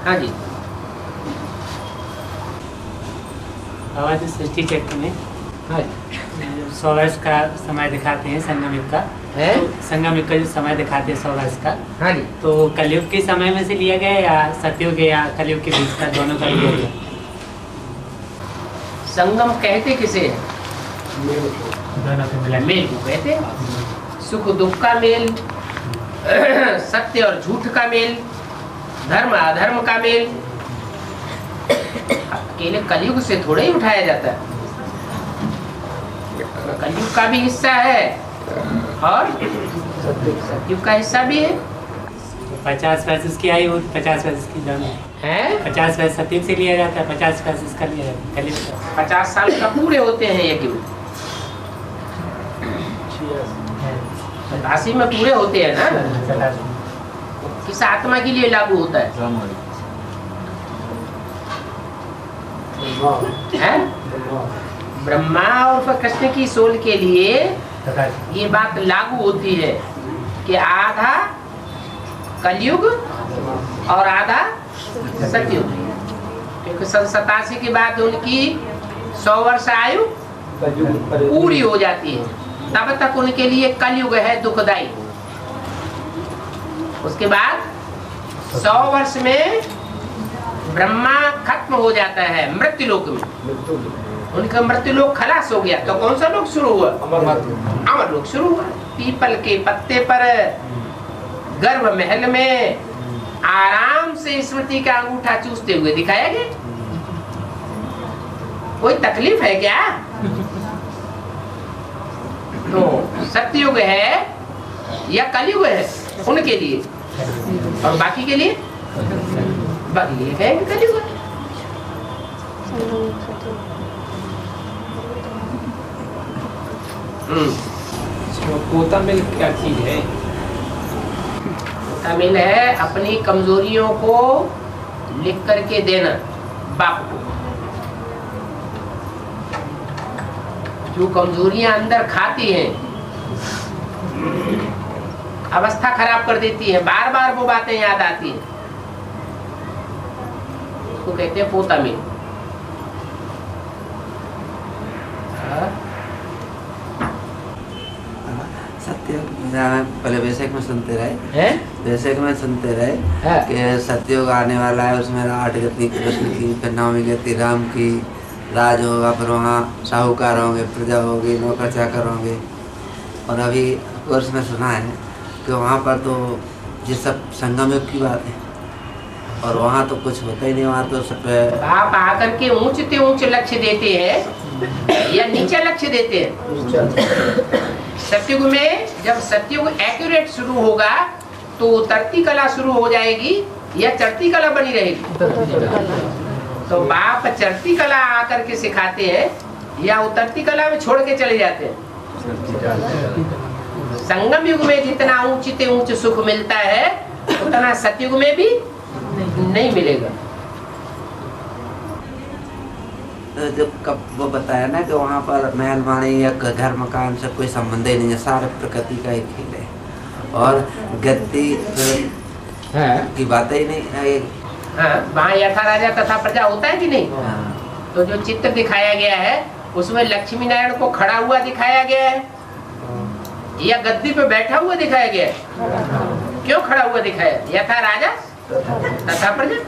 हाँ जी। बाबा जी सृष्टि चक्र में हाँ 100 वर्ष का समय दिखाते हैं संगम युग का है। तो संगम युग का जो समय दिखाते हैं 100 वर्ष का, हाँ जी। तो कलयुग के समय में से लिया गया या सतयुग या कलयुग के बीच का, दोनों का लिया गया? संगम कहते किसे है? दोनों के मिला मेल को कहते हैं। सुख दुख का मेल, सत्य और झूठ का मेल, धर्म अधर्म का मेल। अकेले कलयुग से थोड़ा ही उठाया जाता है, कलयुग का भी हिस्सा है और सतयुग का हिस्सा भी है। 50 वर्ष उसकी आयु, 50 वर्ष की दोनों है 50 वर्ष सतयुग से लिया जाता है, 50 वर्ष इसका लिया जाता है कलयुग का। 50 साल का पूरे होते हैं यज्ञ, 87 में पूरे होते हैं ना। किस आत्मा के लिए लागू होता है? ब्रह्मा और कृष्ण की सोल के लिए ये बात लागू होती है कि आधा कलयुग और आधा सतयुग, क्योंकि 87 के बाद उनकी 100 वर्ष आयु पूरी हो जाती है, तब तक उनके लिए कलयुग है दुखदाई। उसके बाद 100 वर्ष में ब्रह्मा खत्म हो जाता है मृत्यु लोक में, उनका मृत्यु लोक खलास हो गया, तो कौन सा लोक शुरू हुआ? अमर लोक शुरू हुआ। पीपल के पत्ते पर गर्भ महल में आराम से स्मृति का अंगूठा चूसते हुए दिखाया गया। कोई तकलीफ है क्या? तो सतयुग है या कलयुग है उनके लिए, और बाकी के लिए है कलयुग। पोता मिल क्या चीज है? पोता मिल है अपनी कमजोरियों को लिख करके देना बाप को। जो कमजोरियां अंदर खाती हैं, अवस्था खराब कर देती है, बार बार वो बातें याद आती हैं, उसको कहते हैं पोता मिल। सत्युग पहले वैशाख में सुनते रहे, वैशाख में सुनते रहे कि सत्युग आने वाला है, उसमें 8 गति कृष्ण की, फिर 9वीं गति राम की, राज होगा, फिर वहाँ साहूकार होंगे, प्रजा होगी, नौकर चाकर होंगे। और अभी वर्ष में सुना है कि वहाँ पर तो ये सब संगम युग की बात है, और वहाँ तो कुछ होता ही नहीं, वहाँ तो सब आप आकर के ऊंचे ऊंचे लक्ष्य देते हैं या नीचे लक्ष्य देते हैं? सतयुग में जब सतयुग एक्यूरेट शुरू होगा तो उतरती कला शुरू हो जाएगी या चढ़ती कला बनी रहेगी? तो बाप चढ़ती कला आकर के सिखाते हैं या उतरती कला में छोड़ के चले जाते हैं? संगम युग में जितना ऊंचे ऊंचे सुख मिलता है उतना सतयुग में भी नहीं मिलेगा। जो कब वो बताया ना कि वहाँ पर महल मानी या घर मकान से कोई संबंध ही नहीं है, सारे प्रकृति का ही खेल है, और गद्दी की बात ही नहीं है। हाँ, वहाँ यथा राजा तथा प्रजा होता है कि नहीं? तो जो चित्र दिखाया गया है उसमें लक्ष्मी नारायण को खड़ा हुआ दिखाया गया है या गद्दी पे बैठा हुआ दिखाया गया है? क्यों खड़ा हुआ दिखाया? यथा राजा तथा प्रजा।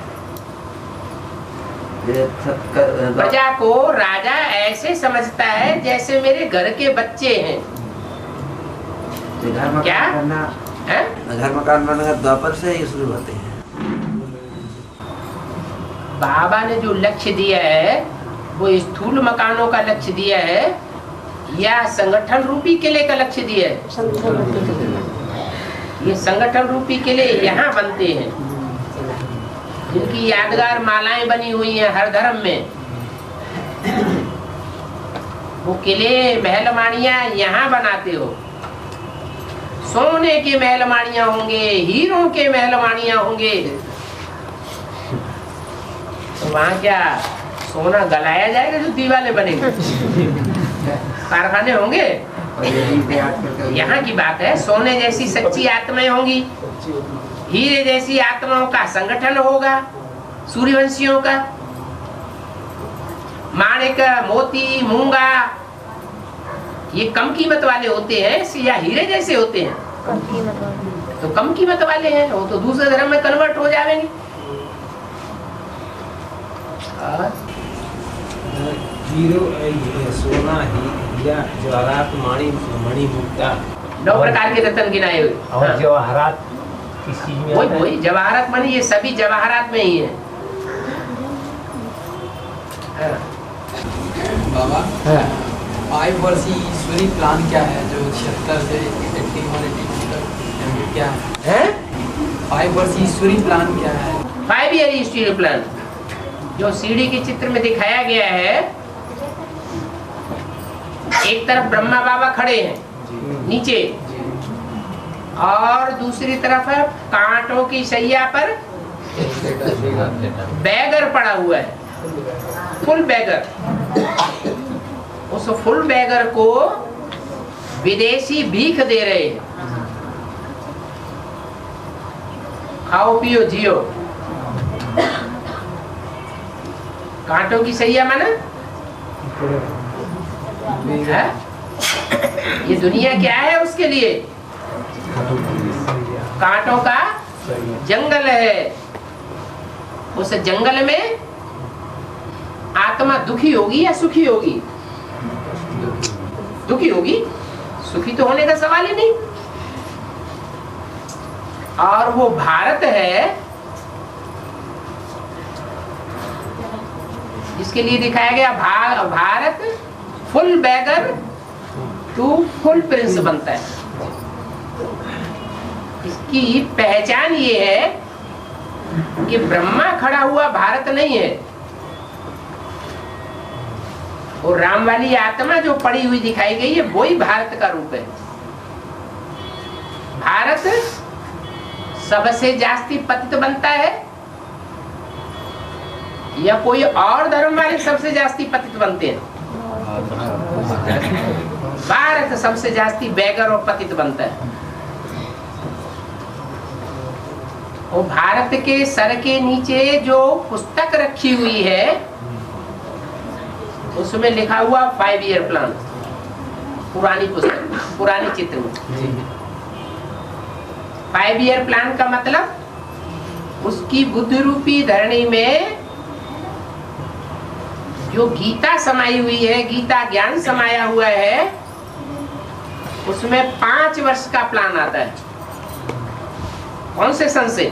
प्रजा को राजा ऐसे समझता है जैसे मेरे घर के बच्चे हैं। क्या घर मकान बनना द्वापर से ही शुरू होते हैं। बाबा ने जो लक्ष्य दिया है वो स्थूल मकानों का लक्ष्य दिया है या संगठन रूपी किले का लक्ष्य दिया है? ये संगठन रूपी किले यहाँ बनते हैं, जिनकी यादगार मालाएं बनी हुई हैं हर धर्म में। वो किले महलमानियां यहाँ बनाते हो, सोने के महलमानियां होंगे, हीरों के महलमानियां होंगे। तो वहाँ क्या सोना गलाया जाएगा जो दीवारें बनेंगे? कारखाने होंगे? यहाँ की बात है, सोने जैसी सच्ची आत्माएं होंगी, हीरे जैसी आत्माओं का संगठन होगा, सूर्यवंशियों का। माणिक, मोती, मूंगा ये कम कीमत वाले होते हैं या हीरे जैसे होते हैं? कम कीमत वाले। तो कम कीमत वाले हैं, वो तो दूसरे धर्म में कन्वर्ट हो जाएंगे। सोना, हीरा, जवाहरात, मणि मुक्ता, 9 प्रकार के रत्न गिनाए हुए। और जवाहरात किस चीज में? वही जवाहरात मणि, ये सभी जवाहरात में ही है। बाबा 5 वर्षीय ईश्वरी प्लान क्या है जो 76 से 81 तक क्या है? 5 वर्षीय ईश्वरी प्लान क्या है? 5 ईयर ईश्वरी प्लान जो सीढ़ी के चित्र में दिखाया गया है, एक तरफ ब्रह्मा बाबा खड़े हैं नीचे, और दूसरी तरफ है कांटों की शैया पर बैगर पड़ा हुआ है, फुल बैगर। उस फुल बैगर को विदेशी भीख दे रहे हैं, खाओ पियो जियो। कांटों की सैया माना है? ये दुनिया क्या है उसके लिए? कांटों का जंगल है। उस जंगल में आत्मा दुखी होगी या सुखी होगी? दुखी होगी, सुखी तो होने का सवाल ही नहीं। और वो भारत है जिसके लिए दिखाया गया Bharat full beggar to full prince बनता है। इसकी पहचान ये है कि ब्रह्मा खड़ा हुआ भारत नहीं है, और राम वाली आत्मा जो पड़ी हुई दिखाई गई है वही भारत का रूप है। भारत सबसे जास्ती पतित बनता है या कोई और धर्म वाले सबसे जास्ती पतित बनते हैं? भारत सबसे जास्ती बैगर और पतित बनता है। और भारत के सर के नीचे जो पुस्तक रखी हुई है उसमें लिखा हुआ 5 ईयर प्लान, पुरानी पुस्तक, पुरानी चित्र में। 5 ईयर प्लान का मतलब उसकी बुद्धि रूपी धरणी में जो गीता समाई हुई है, गीता ज्ञान समाया हुआ है, उसमें 5 वर्ष का प्लान आता है। कौन से सन से?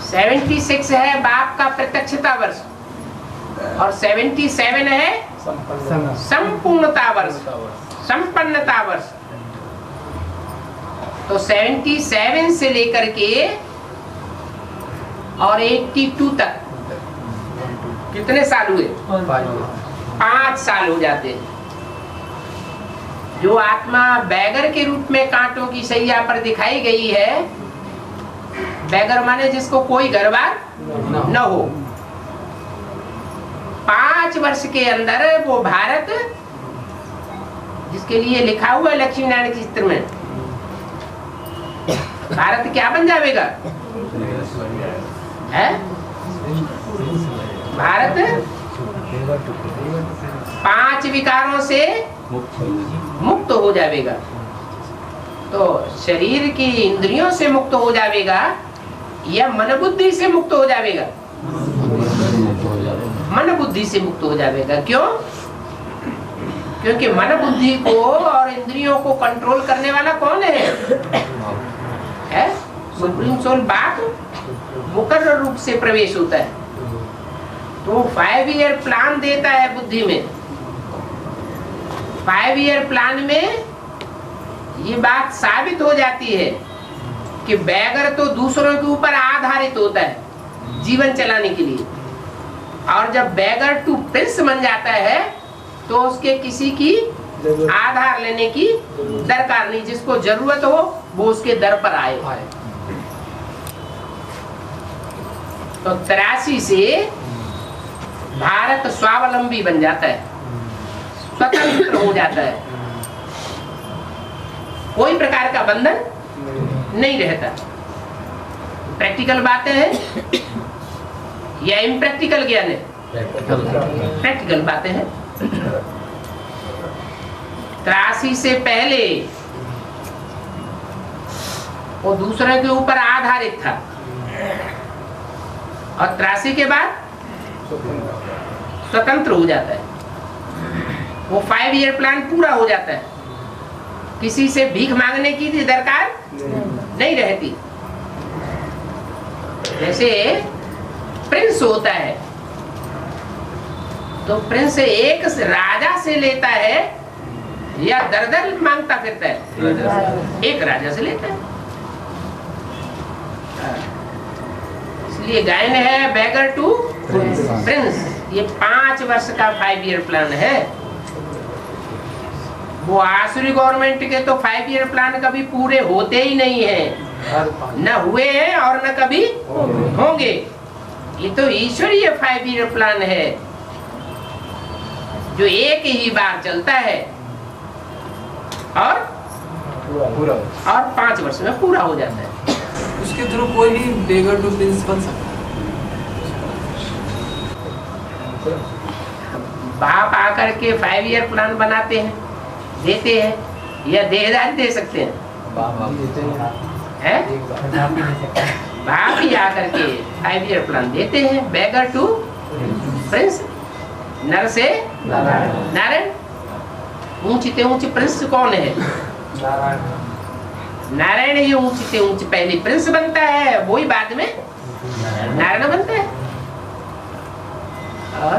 76 है बाप का प्रत्यक्षता वर्ष, और 77 है संपूर्णता वर्ष, संपन्नता वर्ष। तो 77 से लेकर के और 82 तक कितने साल हुए? 5 साल हो जाते हैं। जो आत्मा बैगर के रूप में कांटों की शैया पर दिखाई गई है, बैगर माने जिसको कोई घर बार न हो, 5 वर्ष के अंदर वो भारत जिसके लिए लिखा हुआ है लक्ष्मी नारायण के चित्र में, भारत क्या बन जाएगा? है भारत 5 विकारों से मुक्त हो जाएगा। तो शरीर की इंद्रियों से मुक्त हो जाएगा या मन बुद्धि से मुक्त हो जाएगा? मन बुद्धि से मुक्त हो जाएगा। क्यों? क्योंकि मन बुद्धि को और इंद्रियों को कंट्रोल करने वाला कौन है? सुप्रीम सोल बाप मुकर्रर रूप से प्रवेश होता है। तो 5 ईयर प्लान देता है बुद्धि में। 5 ईयर प्लान में ये बात साबित हो जाती है कि बैगर तो दूसरों के ऊपर आधारित होता है जीवन चलाने के लिए, और जब बैगर टू प्रिंस बन जाता है तो उसके किसी की आधार लेने की दरकार नहीं। जिसको जरूरत हो वो उसके दर पर आए। तो 83 से भारत स्वावलंबी बन जाता है, स्वतंत्र हो जाता है, कोई प्रकार का बंधन नहीं रहता। प्रैक्टिकल बातें हैं या इम्प्रैक्टिकल ज्ञान है? प्रैक्टिकल बातें हैं। 83 से पहले वो दूसरे के ऊपर आधारित था और 83 के बाद स्वतंत्र हो जाता है। वो 5 ईयर प्लान पूरा हो जाता है, किसी से भीख मांगने की दरकार नहीं रहती। जैसे प्रिंस होता है तो प्रिंस एक राजा से लेता है या दर मांगता फिरता है? एक राजा से लेता है। इसलिए गायन है बैगर टू प्रिंस। ये 5 वर्ष का 5 ईयर प्लान है। वो आसुरी गवर्नमेंट के तो 5 ईयर प्लान कभी पूरे होते ही नहीं है, न हुए हैं और न कभी होंगे। ये तो ईश्वरीय 5 ईयर प्लान है जो एक ही बार चलता है और 5 वर्ष में पूरा हो जाता है। उसके थ्रू कोई भी बेगर टू प्रिंस बन सकता है। बाप आकर के 5 ईयर प्लान बनाते हैं, देते हैं, या देहदारी दे सकते हैं? बाप ही आकर के 5 ईयर प्लान देते हैं। बेगर टू प्रिंस, नर से नारायण। ऊंचते ऊंचे प्रिंस कौन है? नारायण ही ऊंचते ऊंचे पहले प्रिंस बनता है, वही बाद में नारायण बनता है। और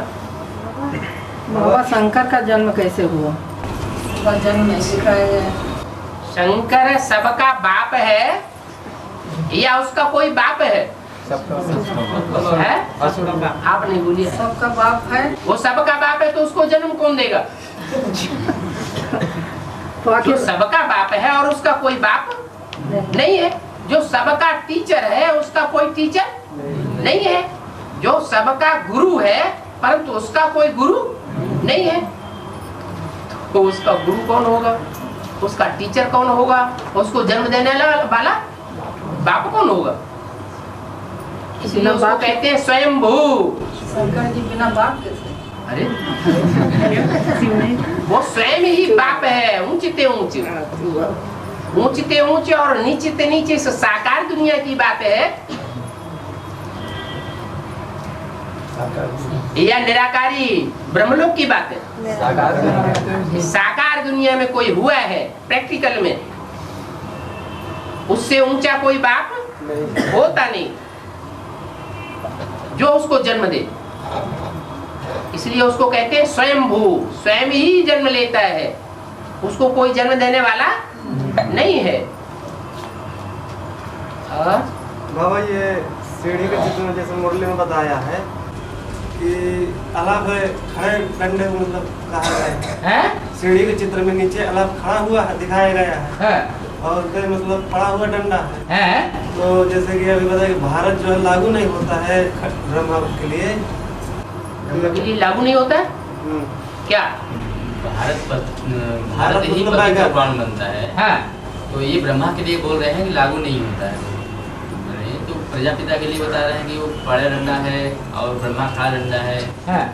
बाबा शंकर का जन्म कैसे हुआ? उसका जन्म नहीं सिखाया गया। शंकर सबका बाप है या उसका कोई बाप है? है? आप नहीं बोलिए। सबका बाप है। वो सबका बाप है तो उसको जन्म कौन देगा? जो सबका बाप है और उसका कोई बाप नहीं है। जो सबका टीचर है उसका कोई टीचर नहीं है। जो सबका गुरु है परंतु उसका कोई गुरु नहीं है। तो उसका गुरु कौन होगा? उसका टीचर कौन होगा? उसको जन्म देने वाला बाप कौन होगा? इसलिए उसको कहते हैं स्वयंभू। शंकर जी बिना बाप कैसे? अरे वो स्वयं ही बाप है। ऊंचते ऊंचे, ऊंचते ऊंचे और नीचते नीचे से साकार दुनिया की बात है या निराकारी ब्रह्मलोक की बात है? साकार दुनिया में कोई हुआ है प्रैक्टिकल में, उससे ऊंचा कोई बाप होता नहीं जो उसको जन्म दे। इसलिए उसको कहते हैं स्वयंभू। स्वयं ही जन्म लेता है, उसको कोई जन्म देने वाला नहीं है। बाबा ये सीढ़ी के चित्र में जैसे मुरली में बताया है कि अलाप खड़े डंडे मतलब कहा गया है। सीढ़ी के चित्र में नीचे अलाप खड़ा हुआ दिखाया गया है और फिर मतलब पड़ा हुआ डंडा है। तो जैसे कि अभी बताया कि भारत जो है लागू नहीं होता है ब्रह्मा के लिए। लागू नहीं होता क्या? भारत ही भगवान बनता है। हाँ। तो ये ब्रह्मा के लिए बोल रहे हैं कि लागू नहीं होता है। तो प्रजापिता के लिए बता रहे हैं कि वो पड़े डंडा है और ब्रह्मा खड़ा डंडा है। हाँ।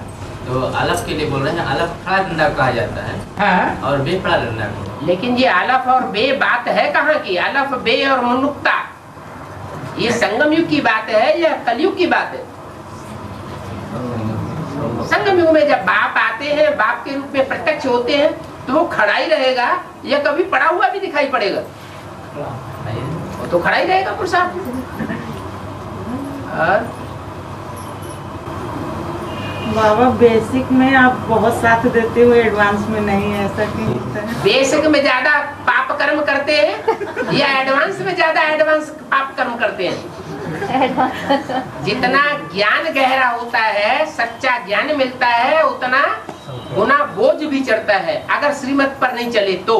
तो अलफ के लिए बोल रहे हैं अलफ खड़ा डंडा कहा जाता है। हाँ। और बे पड़ा डंडा को। लेकिन ये अलफ और बे बात है कहाँ की? अलफ बे और मनुक्ता ये संगम युग की बात है या कलयुग की बात है? संगम युग में जब बाप आते हैं, बाप के रूप में प्रत्यक्ष होते हैं, तो वो खड़ा ही रहेगा या कभी पड़ा हुआ भी दिखाई पड़ेगा? वो तो खड़ा ही रहेगा प्रसाद। बाबा बेसिक में आप बहुत साथ देते हो, एडवांस में नहीं, ऐसा क्यों होता है? बेसिक में ज्यादा पाप कर्म करते हैं या एडवांस में ज्यादा एडवांस पाप कर्म करते हैं? जितना ज्ञान गहरा होता है, सच्चा ज्ञान मिलता है, उतना गुना बोझ भी चढ़ता है अगर श्रीमत पर नहीं चले तो।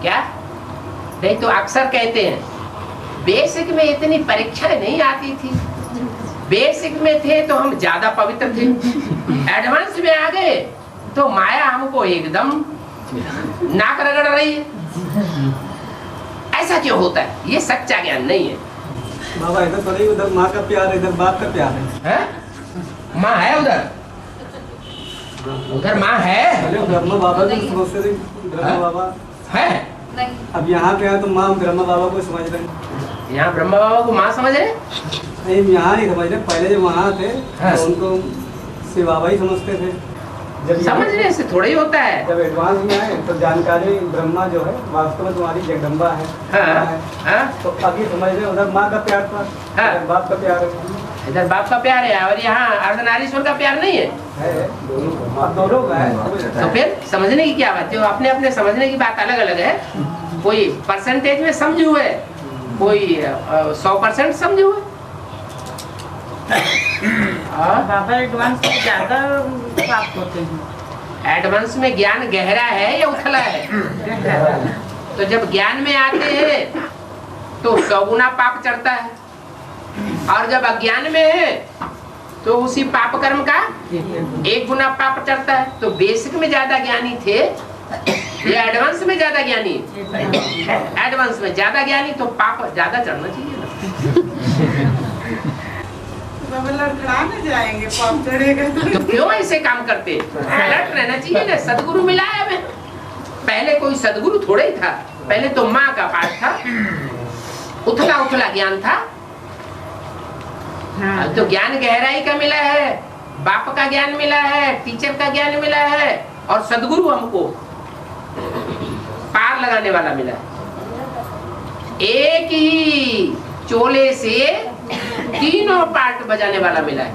क्या नहीं तो अक्सर कहते हैं बेसिक में इतनी परीक्षाएं नहीं आती थी, बेसिक में थे तो हम ज्यादा पवित्र थे, एडवांस में आ गए तो माया हमको एकदम नाक रगड़ रही है। ऐसा क्यों होता है? ये सच्चा ज्ञान नहीं है। बाबा इधर तो नहीं, उधर माँ का प्यार है, इधर बाप का प्यार है। माँ है उधर, उधर माँ है। ब्रह्मा बाबा को समझते थे, ब्रह्मा बाबा है। अब यहाँ पे आए तो माँ ब्रह्मा बाबा को समझ रहे हैं। यहाँ ब्रह्मा बाबा को माँ समझ रहे? नहीं, यहाँ नहीं समझ रहे, पहले जब वहाँ थे तो उनको शिव बाबा ही समझते थे। जब समझने से थोड़ा ही होता है। जब एडवांस में आए तो जानकारी ब्रह्मा जो है वास्तव में तुम्हारी जगदम्बा है। हाँ। तो अभी समझ रहे, उधर माँ का प्यार था, इधर बाप का प्यार है। इधर बाप का प्यार है और यहाँ अर्धनारीश्वर का प्यार नहीं है। दोनों का है। तो फिर समझने की क्या बात है? अपने अपने समझने की बात अलग अलग है। कोई परसेंटेज में समझे हुए, कोई 100% समझे हुए। बाबा एडवांस में ज्यादा प्राप्त होते हैं। एडवांस में ज्ञान गहरा है या उथला है? तो जब ज्ञान में आते हैं तो 100 गुना पाप चढ़ता है, और जब अज्ञान में है तो उसी पाप कर्म का 1 गुना पाप चढ़ता है। तो बेसिक में ज्यादा ज्ञानी थे या एडवांस में ज्यादा ज्ञानी? एडवांस में ज्यादा ज्ञानी, तो पाप ज्यादा चढ़ना चाहिए ना। लड़खड़ाने जाएंगे, पाप चढ़ेगा तो क्यों ऐसे काम करते? अलर्ट रहना चाहिए ना। सदगुरु मिला है हमें। पहले कोई सदगुरु थोड़ा ही था, पहले तो माँ का पाठ था, उथला उथला ज्ञान था। अब तो ज्ञान गहराई का मिला है, बाप का ज्ञान मिला है, टीचर का ज्ञान मिला है, और सदगुरु हमको पार लगाने वाला मिला है। एक ही चोले से तीनों पार्ट बजाने वाला मिला है।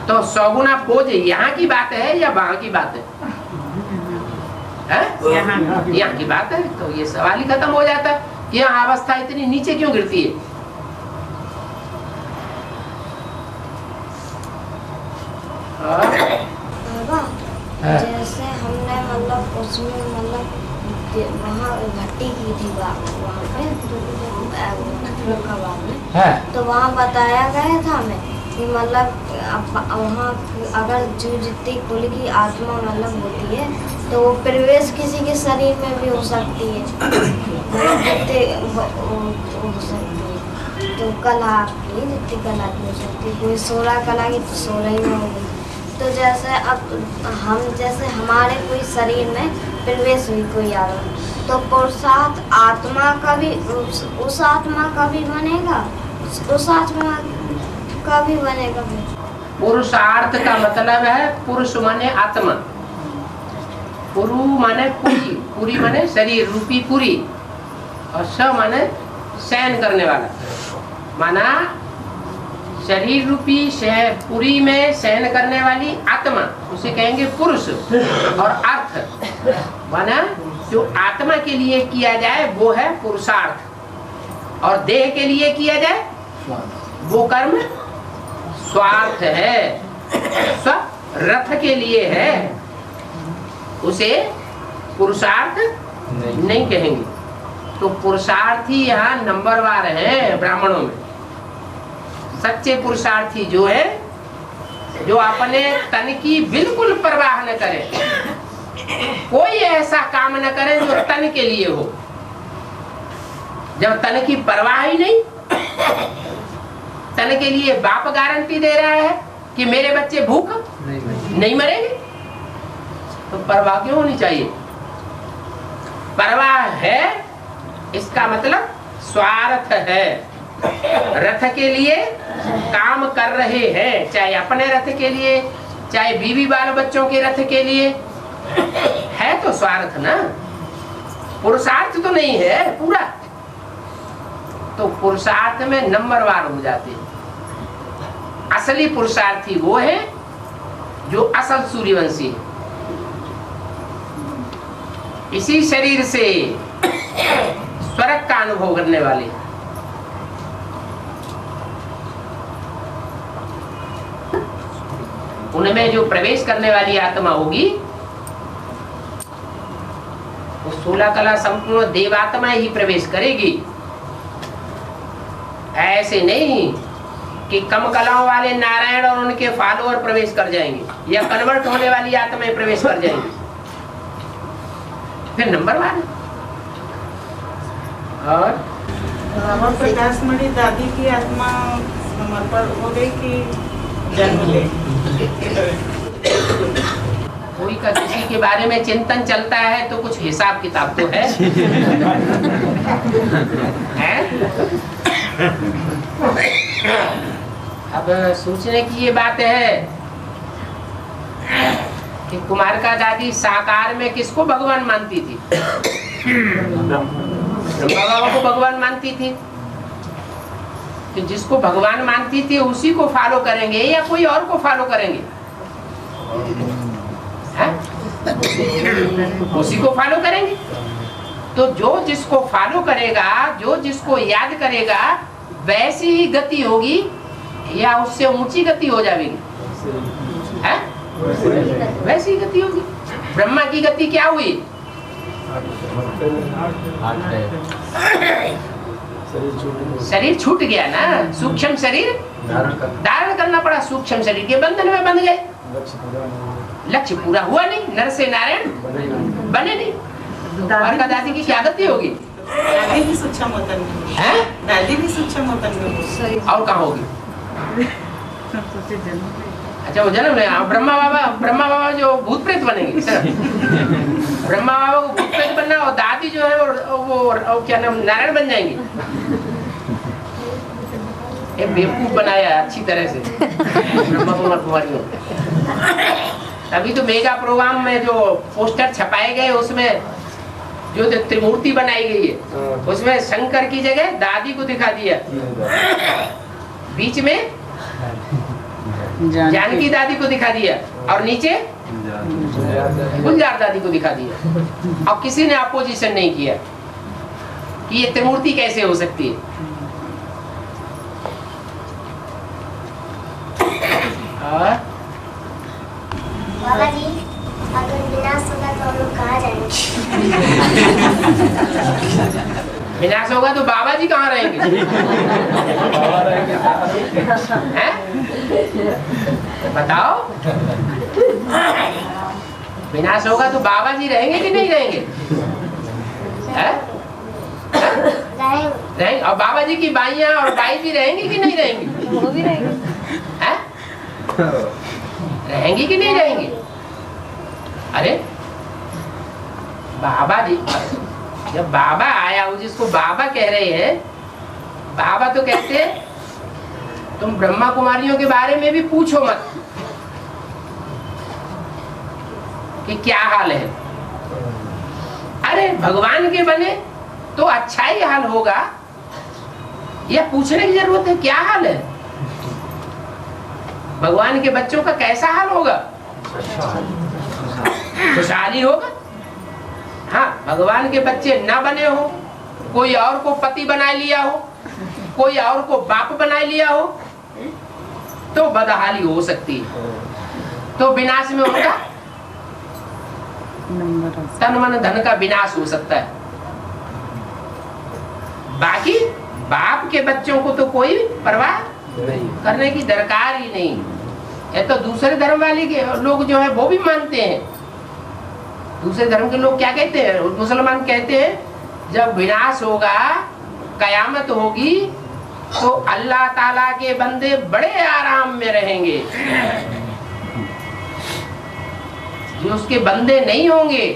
तो 100 गुना बोझ यहाँ की बात है या वहां की बात है? यहाँ की बात है। तो ये सवाल ही खत्म हो जाता है कि यहाँ अवस्था इतनी नीचे क्यों गिरती है। जैसे हमने मतलब उसमें मतलब वहाँ भट्टी की थी वहाँ पे तो वहाँ बताया गया था हमें कि मतलब वहाँ अगर जो जितनी कुल की आत्मा मतलब होती है तो वो प्रवेश किसी के शरीर में भी हो सकती है, जितने हो सकती है। तो कला की जितनी कला की हो सकती है, कोई 16 कला की तो 16 ही में होगी। तो जैसे अब जैसे हमारे कोई शरीर में प्रवेश हुई कोई आत्मा, तो पुरुषार्थ आत्मा का भी उस आत्मा का भी बनेगा, उस आत्मा का भी बनेगा। पुरुषार्थ का मतलब है पुरुष माने आत्मा, पुरु माने पूरी, पूरी माने शरीर रूपी पूरी, और स माने शयन करने वाला। माना शरीर रूपी पुरी में शयन करने वाली आत्मा, उसे कहेंगे पुरुष। और अर्थ माना जो आत्मा के लिए किया जाए वो है पुरुषार्थ, और देह के लिए किया जाए वो कर्म स्वार्थ है। रथ के लिए है उसे पुरुषार्थ नहीं कहेंगे। तो पुरुषार्थी यहाँ नंबरवार है ब्राह्मणों में। सच्चे पुरुषार्थी जो है, जो अपने तन की बिल्कुल परवाह न करे, कोई ऐसा काम न करे जो तन के लिए हो। जब तन की परवाह ही नहीं, तन के लिए बाप गारंटी दे रहा है कि मेरे बच्चे भूख नहीं मरेंगे, तो परवाह क्यों होनी चाहिए? परवाह है इसका मतलब स्वार्थ है। रथ के लिए काम कर रहे हैं, चाहे अपने रथ के लिए, चाहे बीवी बाल बच्चों के रथ के लिए, है तो स्वार्थ ना, पुरुषार्थ तो नहीं है पूरा। तो पुरुषार्थ में नंबरवार हो जाते हैं। असली पुरुषार्थी वो है जो असल सूर्यवंशी है। इसी शरीर से स्वर्ग का अनुभव करने वाले। उनमें जो प्रवेश करने वाली आत्मा होगी वो 16 कला संपूर्ण देवात्मा ही प्रवेश करेगी। ऐसे नहीं कि कम कलाओं वाले नारायण और उनके फॉलोअर प्रवेश कर जाएंगे, या कन्वर्ट होने वाली आत्माएं प्रवेश कर जाएंगी। फिर नंबर 1। और बाबा प्रकाशमणि दादी की आत्मा समर्पण हो गई कि जन्म ले? कोई का किसी के बारे में चिंतन चलता है तो कुछ हिसाब किताब तो है, हैं? अब सोचने की ये बात है कि कुमारिका दादी साकार में किसको भगवान मानती थी? ब्रह्मा बाबा को भगवान मानती थी। कि जिसको भगवान मानती थी उसी को फॉलो करेंगे या कोई और को फॉलो करेंगे? उसी को फॉलो करेंगे। तो जो जिसको फॉलो करेगा, जो जिसको याद करेगा, वैसी ही गति होगी या उससे ऊंची गति हो जाएगी? वैसी गति होगी। ब्रह्मा की गति क्या हुई? शरीर छूट गया ना, सूक्ष्म शरीर धारण करना पड़ा, सूक्ष्म शरीर के बंधन में बंध गए। लक्ष्य पूरा हुआ नहीं, नर से नारायण बने नहीं। कुमारिका दादी की क्या गति होगी? दादी भी सूक्ष्म वतन में है, दादी भी सूक्ष्म वतन में और कहाँ होगी? अच्छा वो जन्म ले। ब्रह्मा बाबा जो भूत प्रेत बनेंगे सर। ब्रह्मा बाबा को भूत प्रेत बनना और दादी जो है वो क्या नाम नारायण बन जाएंगे। एक बेवकूफ बनाया अच्छी तरह से ब्रह्मा कुमारी को। अभी तो मेगा प्रोग्राम में जो पोस्टर छपाए गए उसमें जो त्रिमूर्ति बनाई गई है उसमें शंकर की जगह दादी को दिखा दिया, बीच में जानकी दादी को दिखा दिया और नीचे गुलजार दादी को दिखा दिया। और किसी ने अपोजिशन नहीं किया कि ये त्रिमूर्ति कैसे हो सकती है। बाबा जी अगर विनाश होगा तो हम लोग कहाँ जाएंगे? विनाश होगा तो बाबा जी कहाँ रहेंगे? हैं? बताओ, विनाश होगा तो बाबा जी रहेंगे कि नहीं रहेंगे? रहेंगे। और बाबा जी की बाइयां और बाई भी रहेंगी कि नहीं रहेंगी? वो भी रहेंगे। रहेंगी कि नहीं रहेंगी? अरे बाबा जी, जब बाबा आया हो जिसको बाबा कह रहे हैं, बाबा तो कहते हैं तुम ब्रह्मा कुमारियों के बारे में भी पूछो मत कि क्या हाल है। अरे भगवान के बने तो अच्छा ही हाल होगा, यह पूछने की जरूरत है क्या हाल है? भगवान के बच्चों का कैसा हाल होगा? खुशहाली होगा। हाँ, भगवान के बच्चे ना बने हो, कोई और को पति बना लिया हो, कोई और को बाप बना लिया हो, तो बदहाली हो सकती है। तो विनाश में होगा, तन मन धन का विनाश हो सकता है। बाकी बाप के बच्चों को तो कोई परवाह करने की दरकार ही नहीं। ये तो दूसरे धर्म वाले के लोग जो है वो भी मानते हैं। दूसरे धर्म के लोग क्या कहते हैं? मुसलमान कहते हैं जब विनाश होगा, कयामत होगी, तो अल्लाह ताला के बंदे बड़े आराम में रहेंगे। जो उसके बंदे नहीं होंगे,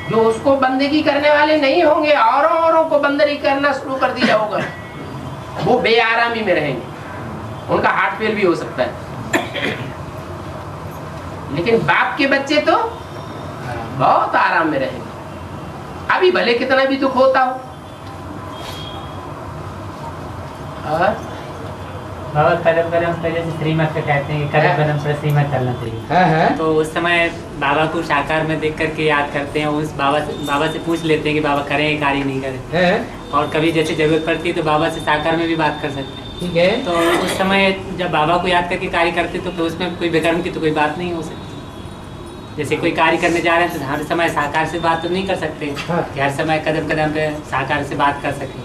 जो उसको बंदगी करने वाले नहीं होंगे, औरों को बंदगी करना शुरू कर दिया होगा, वो बेआरामी में रहेंगे। उनका हार्ट फेल भी हो सकता है। लेकिन बाप के बच्चे तो बहुत आराम में रहेंगे, अभी भले कितना भी दुख होता हो। बाबा कदम कदम पर जैसे श्रीमत का कहते हैं कि कदम कदम पर श्रीमत चलना चाहिए। तो उस समय बाबा को साकार में देख करके याद करते हैं, उस बाबा से पूछ लेते हैं कि बाबा करें कार्य नहीं करें। और कभी जैसे जरूरत पड़ती है तो बाबा से साकार में भी बात कर सकते हैं। ठीक है। तो उस समय जब बाबा को याद करके कार्य करते तो उसमें कोई विकर्म की तो कोई बात नहीं हो सकती। जैसे कोई कार्य करने जा रहे हैं तो हर समय साकार से बात तो नहीं कर सकते कि हर समय कदम कदम पे साकार से बात कर सकें।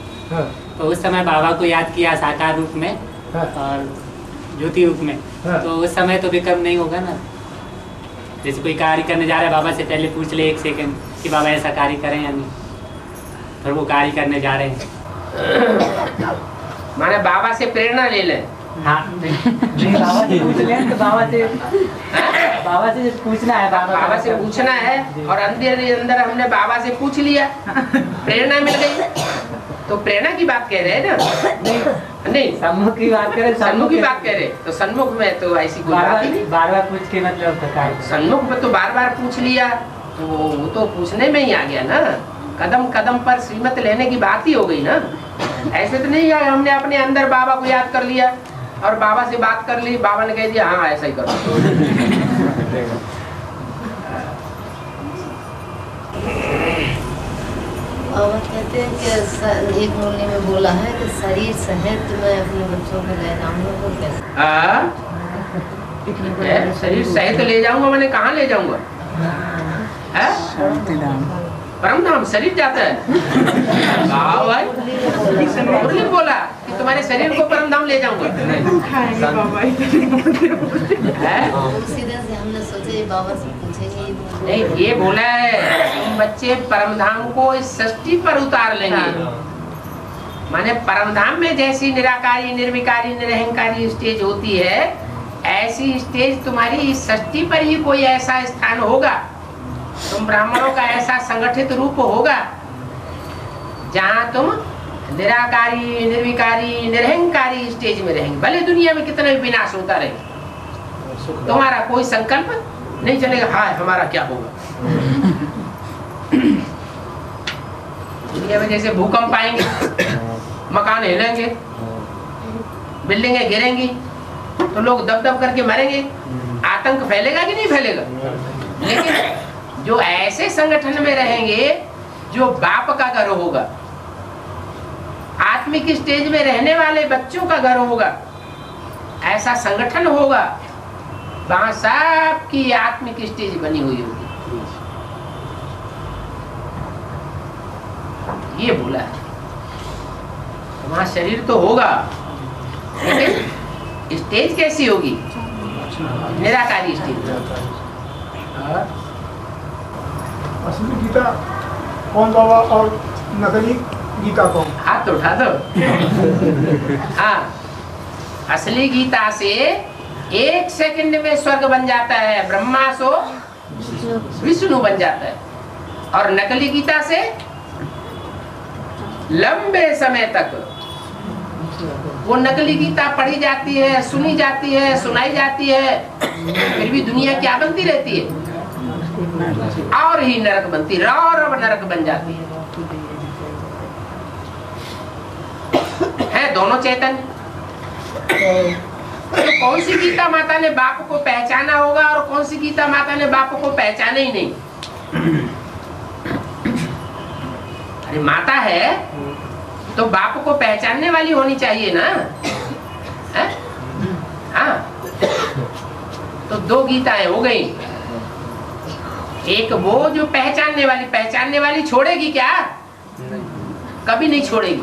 तो उस समय बाबा को याद किया साकार रूप में और ज्योति रूप में, तो उस समय तो विकर्म नहीं होगा ना। जैसे कोई कार्य करने जा रहा है, बाबा से पहले पूछ ले 1 सेकंड कि बाबा ऐसा कार्य करें या नहीं, फिर वो कार्य करने जा रहे हैं माने बाबा से प्रेरणा ले लें। हाँ बाबा से पूछ लें तो बाबा से पूछना है, बाबा से पूछना है। और अंदर हमने बाबा से पूछ लिया, प्रेरणा मिल गई। तो प्रेरणा की बात कह रहे हैं ना? नहीं, सन्मुख की बात करें, सन्मुख की बात कह रहे। तो सन्मुख में तो ऐसी कोई बात ही नहीं। बार बार पूछ के मतलब सन्मुख में तो बार बार पूछ लिया, तो वो तो पूछने में ही आ गया ना। कदम कदम पर श्रीमत लेने की बात ही हो गई ना। ऐसे तो नहीं है हमने अपने अंदर बाबा को याद कर लिया और बाबा से बात कर ली, बाबा ने कह दिया हाँ ऐसा ही करो। बाबा कहते हैं कि एक मुरली में बोला है कि शरीर सहित मैं अपने बच्चों को ले जाऊंगा, वो कैसे? शरीर सहित ले जाऊंगा, मैंने कहाँ ले जाऊंगा? परम धाम शरीर जाता है। भाई मुरली बोला कि तुम्हारे शरीर को परम धाम ले जाऊंगा। सीधे से हमने सोचा ये बाबा से पूछेंगे। नहीं, ये बोला है तुम बच्चे परम धाम को इस सृष्टि पर उतार लेंगे। माने परम धाम में जैसी निराकारी, निर्विकारी, निरहंकारी स्टेज होती है, ऐसी स्टेज तुम्हारी इस सृष्टि पर ही कोई ऐसा स्थान होगा, तुम ब्राह्मणों का ऐसा संगठित रूप होगा जहां तुम निराकारी, निर्विकारी, निरहंकारी स्टेज में रहेंगे। भले दुनिया में कितना भी विनाश होता रहे, तुम्हारा कोई संकल्प नहीं चलेगा हाय हमारा क्या होगा। दुनिया में जैसे भूकंप आएंगे, मकान हिलेंगे, बिल्डिंगें गिरेंगी, तो लोग दब दब करके मरेंगे, आतंक फैलेगा कि नहीं फैलेगा? लेकिन जो ऐसे संगठन में रहेंगे जो बाप का घर होगा, आत्मिक स्टेज में रहने वाले बच्चों का घर होगा, ऐसा संगठन होगा, वहां सबकी आत्मिक स्टेज बनी हुई होगी। ये बोला है। वहां शरीर तो होगा, लेकिन स्टेज कैसी होगी? निराकारी स्टेज। असली गीता कौन बाबा और नकली गीता कौन? हाथ तो उठा दो। हाँ, असली गीता से 1 सेकंड में स्वर्ग बन जाता है, ब्रह्मा सो विष्णु बन जाता है। और नकली गीता से लंबे समय तक वो नकली गीता पढ़ी जाती है, सुनी जाती है, सुनाई जाती है, फिर भी दुनिया क्या बनती रहती है? और ही नरक बनती, और नरक बन जाती है दोनों चैतन्य। तो कौन सी गीता माता ने बाप को पहचाना होगा और कौन सी गीता माता ने बाप को पहचाना ही नहीं? अरे माता है तो बाप को पहचानने वाली होनी चाहिए ना। हाँ, तो 2 गीताएं हो गई। एक वो जो पहचानने वाली छोड़ेगी क्या? कभी नहीं छोड़ेगी।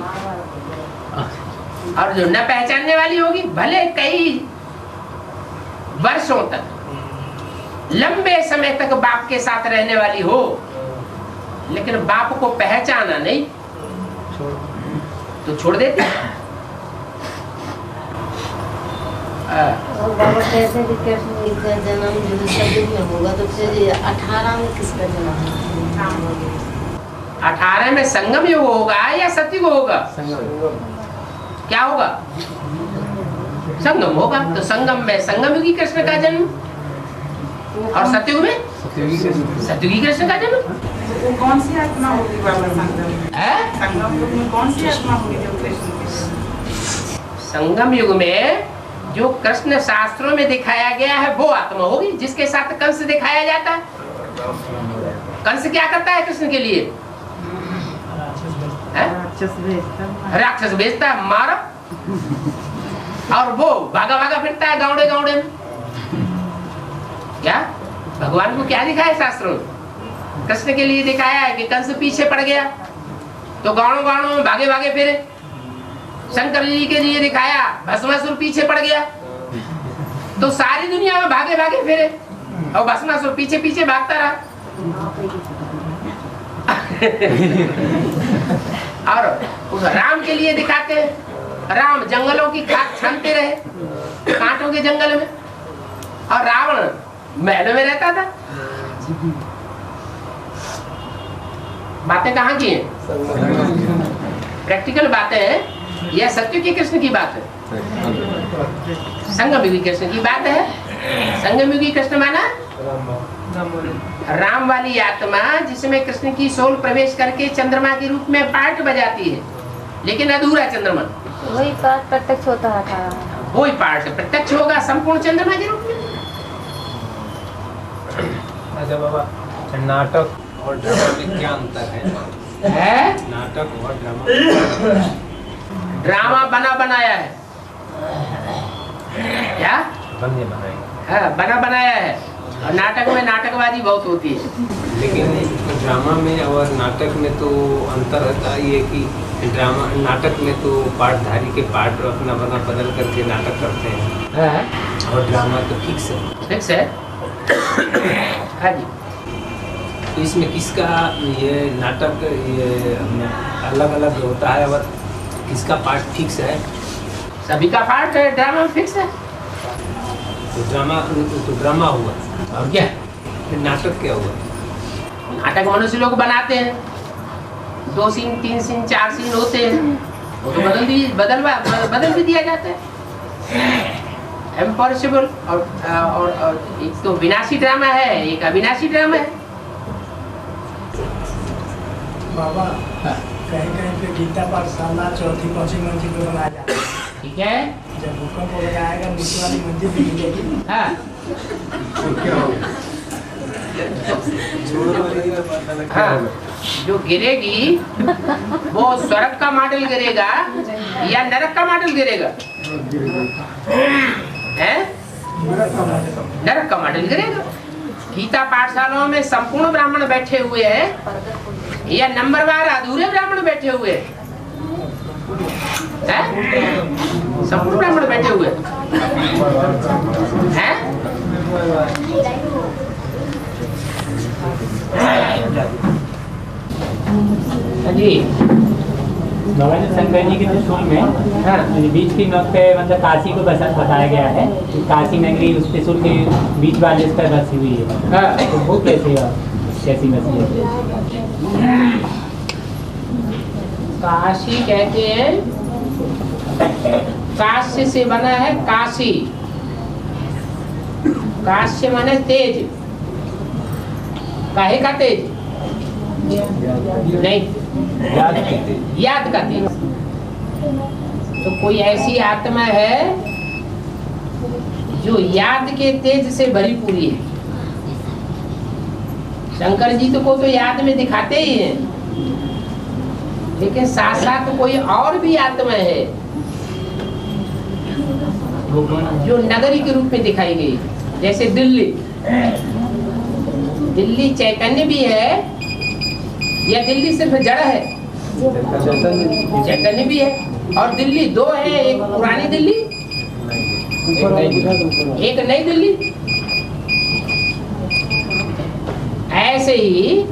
और जो न पहचानने वाली होगी, भले कई वर्षों तक, लंबे समय तक बाप के साथ रहने वाली हो, लेकिन बाप को पहचाना नहीं तो छोड़ देते। और बाबा कहते हैं कि कृष्ण का जन्म जो सतयुग में होगा, तो फिर 18 में किसका जन्म होगा? 18 में संगम युग होगा या सतयुग होगा? क्या होगा? संगम होगा। तो संगम में संगम युगी कृष्ण का जन्म, और सतयुग में सतयुगी कृष्ण का जन्म। वो कौन सी आत्मा होगी बाबा संगम युग में? कौन सी आत्मा होगी जो कृष्ण की? संगम युग में जो कृष्ण शास्त्रों में दिखाया गया है वो आत्मा होगी, जिसके साथ कंस दिखाया जाता है। कंस क्या करता है कृष्ण के लिए? राक्षस भेजता है, मारो। और वो भागा भागा फिरता है गावड़े गावड़े में। क्या भगवान को क्या दिखाया शास्त्रों में? कृष्ण के लिए दिखाया है कि कंस पीछे पड़ गया तो गाँव गाँव में भागे भागे फिरे। शंकर जी के लिए दिखाया भस्मासुर पीछे पड़ गया तो सारी दुनिया में भागे भागे फिरे और भस्मासुर पीछे पीछे भागता रहा। और उस राम के लिए दिखाते हैं, राम जंगलों की खाक छानते रहे कांटों के जंगल में, और रावण महलों में रहता था। बातें कहाँ की हैं? प्रैक्टिकल बातें हैं। यह सत्य की कृष्ण की बात है, संगम युगी कृष्ण की बात है। संगम युगी कृष्ण माना राम वाली आत्मा, जिसमें कृष्ण की सोल प्रवेश करके चंद्रमा के रूप में पार्ट बजाती है, लेकिन अधूरा चंद्रमा। वही पार्ट प्रत्यक्ष होता है, वही पार्ट प्रत्यक्ष होगा संपूर्ण चंद्रमा के रूप में। अच्छा बाबा, नाटक और ड्रामा में क्या अंतर है? नाटक और ड्रामा। ड्रामा बना बनाया है, क्या बने बनाए? हाँ, बना बनाया है। और नाटक में नाटकबाजी बहुत होती है। लेकिन ड्रामा में और नाटक में तो अंतर होता है ये कि ड्रामा नाटक में तो पाठधारी के पाठ अपना बना बदल करके नाटक करते हैं, और ड्रामा तो फिक्स है। फिक्स है। हाँ जी। तो इसमें किसका ये नाटक ये अलग अलग होता है और किसका पार्ट फिक्स है? सभी का पार्ट है, ड्रामा फिक्स है। तो ड्रामा हुआ, और क्या? फिर नाटक क्या हुआ? नाटक मनुष्य लोग बनाते हैं, 2 सीन 3 सीन 4 सीन होते हैं, वो तो बदल भी दिया जाता है। इम्पॉसिबल। और एक तो विनाशी ड्रामा है, एक अविनाशी ड्रामा है। बाबा कहीं कहीं पे गीता पाठशाला 4थी 5वीं मंजिल पे बनाया जाता है, ठीक है। जब भूकंप हो जाएगा नीचे वाली मंजिल भी गिरेगी। हाँ, हाँ, जो गिरेगी वो स्वर्ग का मॉडल गिरेगा या नरक का मॉडल गिरेगा? है नरक का मॉडल गिरेगा। गीता पाठशालाओं में संपूर्ण ब्राह्मण बैठे हुए हैं या नंबरवार अधूरे ब्राह्मण बैठे हुए हैं? संपूर्ण ब्राह्मण बैठे हुए हैं। जी बाबा जी, शंकर जी के त्रिशूल में बीच की नोक पे मतलब काशी को बताया गया है कि काशी नगरी उस त्रिशूल के बीच वाले इस पर बसी हुई है। तो वो कैसी बसी है? काशी कहते हैं, काश्य से बना है काशी। काश्य माने तेज। काहे का तेज? नहीं, याद का तेज। तो कोई ऐसी आत्मा है जो याद के तेज से भरी पूरी है। शंकर जी तो याद में दिखाते ही हैं, लेकिन साथ साथ कोई और भी आत्मा है जो नगरी के रूप में दिखाई गई। जैसे दिल्ली, दिल्ली चैतन्य भी है या दिल्ली सिर्फ जड़ है? चैतन्य भी है। और दिल्ली 2 है, एक पुरानी दिल्ली, एक नई दिल्ली। ऐसे ही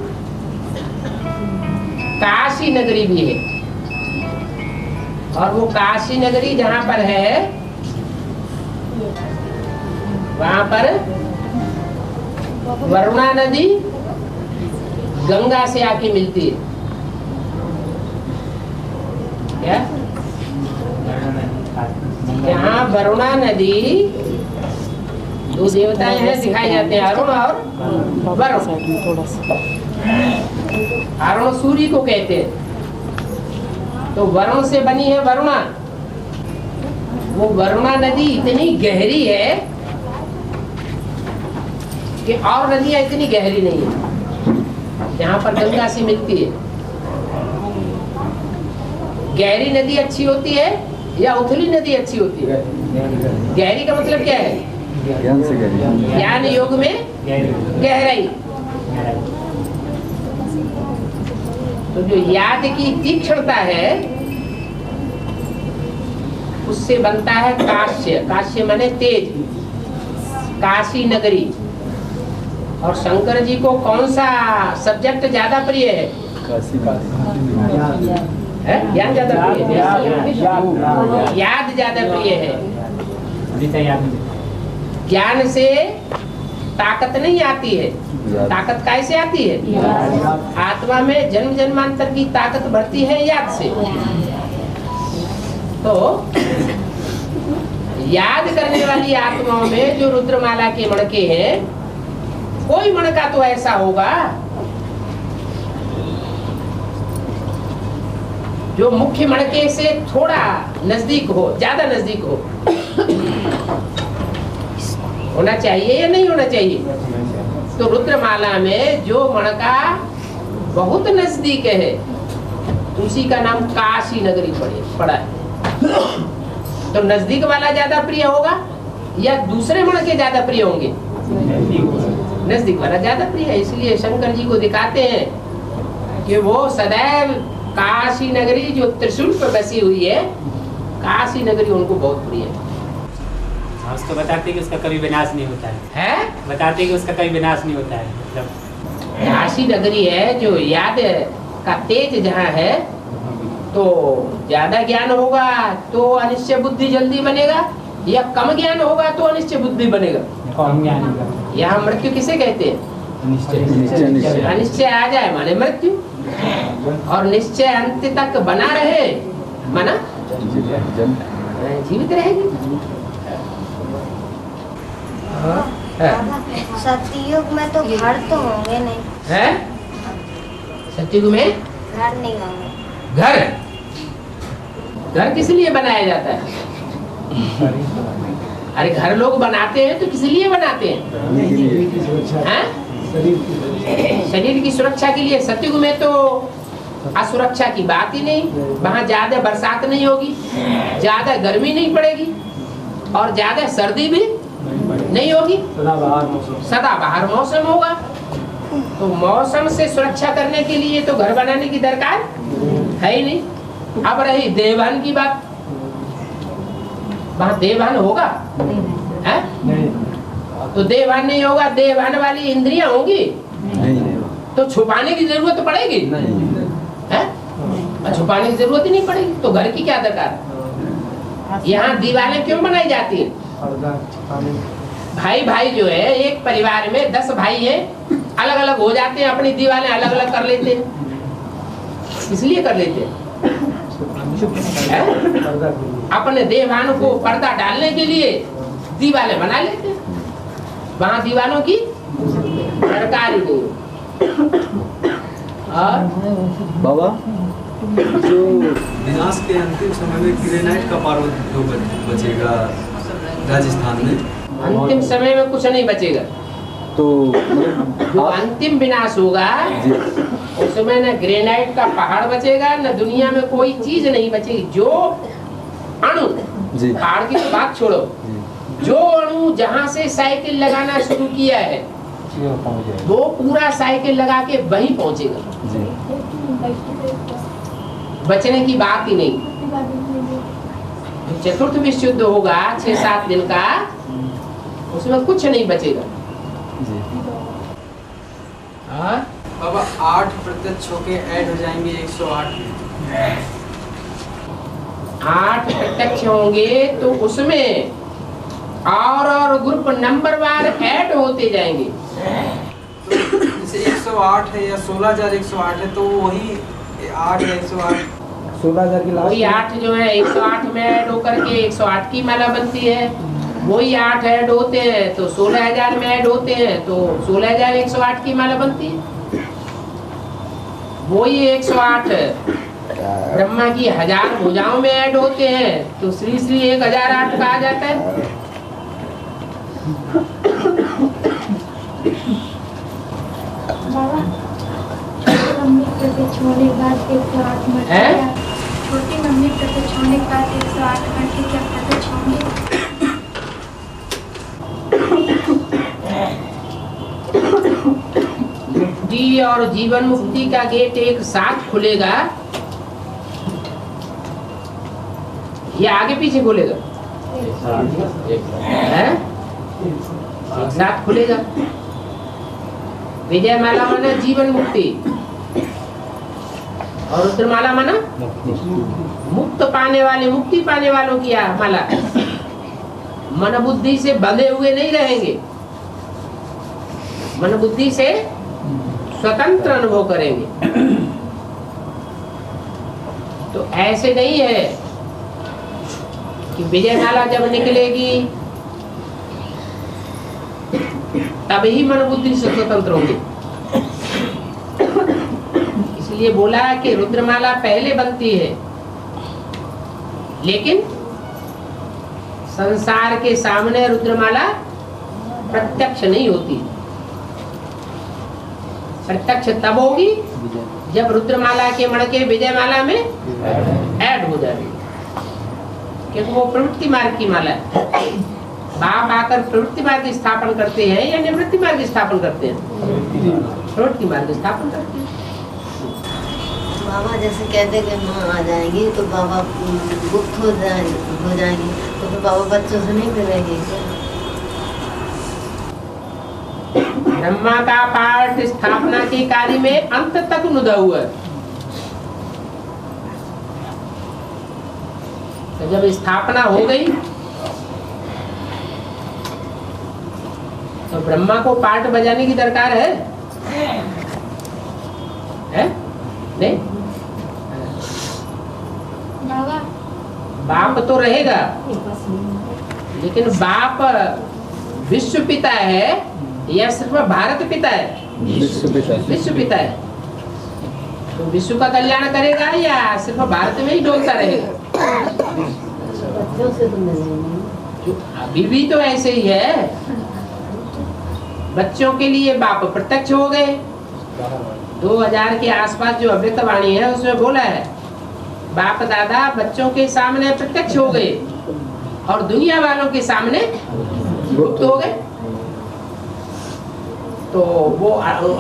काशी नगरी भी है, और वो काशी नगरी जहाँ पर है वहाँ पर वरुणा नदी गंगा से आके मिलती है। क्या? यहाँ वरुणा नदी 2 देवताएं हैं दिखाई जाते हैं, अरुण और वरुण। अरुण सूर्य को कहते हैं, तो वरुण से बनी है वरुणा। वो वरुणा नदी इतनी गहरी है कि और नदियां इतनी गहरी नहीं है, यहाँ पर गंगा से मिलती है। गहरी नदी अच्छी होती है या उथली नदी अच्छी होती है? गहरी का मतलब क्या है? ज्ञान योग में गहराई। तो जो याद की तीक्ष्णता है उससे बनता है काश्य। काश्य माने तेज। काशी नगरी और शंकर जी को कौन सा सब्जेक्ट ज्यादा प्रिय है? ज्ञान ज्यादा प्रिय है, याद ज्यादा प्रिय है। ज्ञान से ताकत नहीं आती है, ताकत कैसे आती है? आत्मा में जन्म जन्मांतर की ताकत बढ़ती है याद से। तो याद करने वाली आत्माओं में जो रुद्रमाला के मणके हैं, कोई मणका तो ऐसा होगा जो मुख्य मणके से थोड़ा नजदीक हो, ज्यादा नजदीक हो। होना चाहिए या नहीं होना चाहिए? तो रुद्रमाला में जो मणका बहुत नजदीक है उसी का नाम काशी नगरी पड़ा है। तो नजदीक वाला ज्यादा प्रिय होगा या दूसरे मणके ज्यादा प्रिय होंगे? नजदीक वाला ज्यादा प्रिय है। इसलिए शंकर जी को दिखाते हैं कि वो सदैव काशी नगरी जो त्रिशूल पर बसी हुई है, काशी नगरी उनको बहुत प्रिय है। उसको बताते कि उसका कभी विनाश नहीं होता है, बताते कि उसका कभी विनाश नहीं होता है। मतलब काशी नगरी है जो याद का तेज जहाँ है, तो ज्यादा ज्ञान होगा तो अनिश्चय बुद्धि जल्दी बनेगा, या कम ज्ञान होगा तो अनिश्चय बुद्धि बनेगा। कम ज्ञान। यहाँ मृत्यु किसे कहते हैं? अनिश्चय आ जाए माने मृत्यु, और निश्चय अंत तक बना रहे माना जीवित रहेगी। सतयुग में तो घर तो होंगे नहीं है? सतयुग में घर नहीं होंगे। घर किस लिए बनाया जाता है? अरे घर लोग बनाते हैं तो किस लिए बनाते हैं? शरीर की सुरक्षा के लिए। सतयुग में तो असुरक्षा की बात ही नहीं, वहाँ ज्यादा बरसात नहीं होगी, ज्यादा गर्मी नहीं पड़ेगी और ज्यादा सर्दी भी नहीं होगी, सदाबहार मौसम होगा। तो मौसम से सुरक्षा करने के लिए तो घर बनाने की दरकार है ही नहीं। अब रही देवभान की बात, वहाँ देवभान होगा है? तो देवभान नहीं होगा, देवभान वाली इंद्रियां होंगी तो छुपाने की जरूरत पड़ेगी है? छुपाने की जरूरत ही नहीं पड़ेगी, तो घर की क्या दरकार? यहाँ दीवारें क्यों बनाई जाती हैं? भाई भाई जो है, एक परिवार में 10 भाई हैं, अलग अलग हो जाते हैं, अपनी दीवारें अलग अलग कर लेते हैं। इसलिए कर लेते हैं अपने देवान को पर्दा डालने के लिए दीवारें बना लेते हैं, वहाँ दीवारों की दरकार ही नहीं। और बाबा जो विनाश के अंतिम समय में ग्रेनाइट का पर्वत जो बचेगा राजस्थान में, अंतिम समय में कुछ नहीं बचेगा। तो जो अंतिम विनाश होगा उसमें न ग्रेनाइट का पहाड़ बचेगा, न दुनिया में कोई चीज नहीं बचेगी। जो अणु, पहाड़ की तो बात छोड़ो, जो अणु जहाँ से साइकिल लगाना शुरू किया है वो पूरा साइकिल लगा के वहीं पहुंचेगा, बचने की बात ही नहीं। चतुर्थ विश्व युद्ध होगा 6-7 दिन का, उसमें कुछ नहीं बचेगा। बाबा 8 प्रत्यक्ष होके ऐड हो जाएंगे 108 में। 8 प्रत्यक्ष होंगे तो उसमें और ग्रुप नंबर वार ऐड होते जाएंगे। तो जैसे 108 है या 16,108 है, तो वही 8 या 108 16,000 की वही 8 जो है 108 में ऐड होकर के 108 की माला बनती है। वही 8 ऐड होते हैं तो 16,000 में ऐड होते हैं तो 16,108 की माला बनती है। वही 108 ब्रह्मा की 1000 भुजाओं में ऐड होते हैं तो श्री श्री 1008 कहा जाता है। छोड़ने के बाद 108 मरते, छोटी मम्मी प्रत्यक्ष होने के बाद 108 मरते क्या प्रत्यक्ष होंगे? जी, और जीवन मुक्ति का गेट एक साथ खुलेगा या आगे पीछे खुलेगा? एक साथ खुलेगा। विजय माला माना जीवन मुक्ति और रुद्रमाला माना मुक्त पाने वाले, मुक्ति पाने वालों की माला। मन बुद्धि से बंधे हुए नहीं रहेंगे, मन बुद्धि से स्वतंत्र अनुभव करेंगे। तो ऐसे नहीं है कि विजय माला जब निकलेगी तभी मन बुद्धि से स्वतंत्र होंगे। इसलिए बोला कि रुद्रमाला पहले बनती है, लेकिन संसार के सामने रुद्रमाला प्रत्यक्ष नहीं होती। प्रत्यक्ष तब होगी जब रुद्रमाला के मणके विजयमाला में ऐड हो जाएगी, क्योंकि वो प्रवृत्ति मार्ग की माला है। बाप आकर प्रवृत्ति मार्ग स्थापन करते हैं या निवृत्ति मार्ग स्थापन करते हैं? प्रवृत्ति मार्ग स्थापन करते हैं। बाबा जैसे कहते कि माँ आ जाएंगी तो बाबा गुप्त हो जाएंगी, तो फिर बाबा बच्चों से नहीं मिलेंगे। ब्रह्मा का पाठ स्थापना के कार्य में अंत तक नुदा हुआ। तो जब स्थापना हो गई तो ब्रह्मा को पाठ बजाने की दरकार है? नहीं। बाप तो रहेगा, लेकिन बाप विश्व पिता है या सिर्फ भारत पिता है? विश्व पिता है। तो विश्व का कल्याण करेगा या सिर्फ भारत में ही डोलता रहेगा? अभी भी तो ऐसे ही है। बच्चों के लिए बाप प्रत्यक्ष हो गए। 2000 के आसपास जो अमृतवाणी है उसमें बोला है बाप दादा बच्चों के सामने प्रत्यक्ष हो गए और दुनिया वालों के सामने गुप्त हो गए। तो वो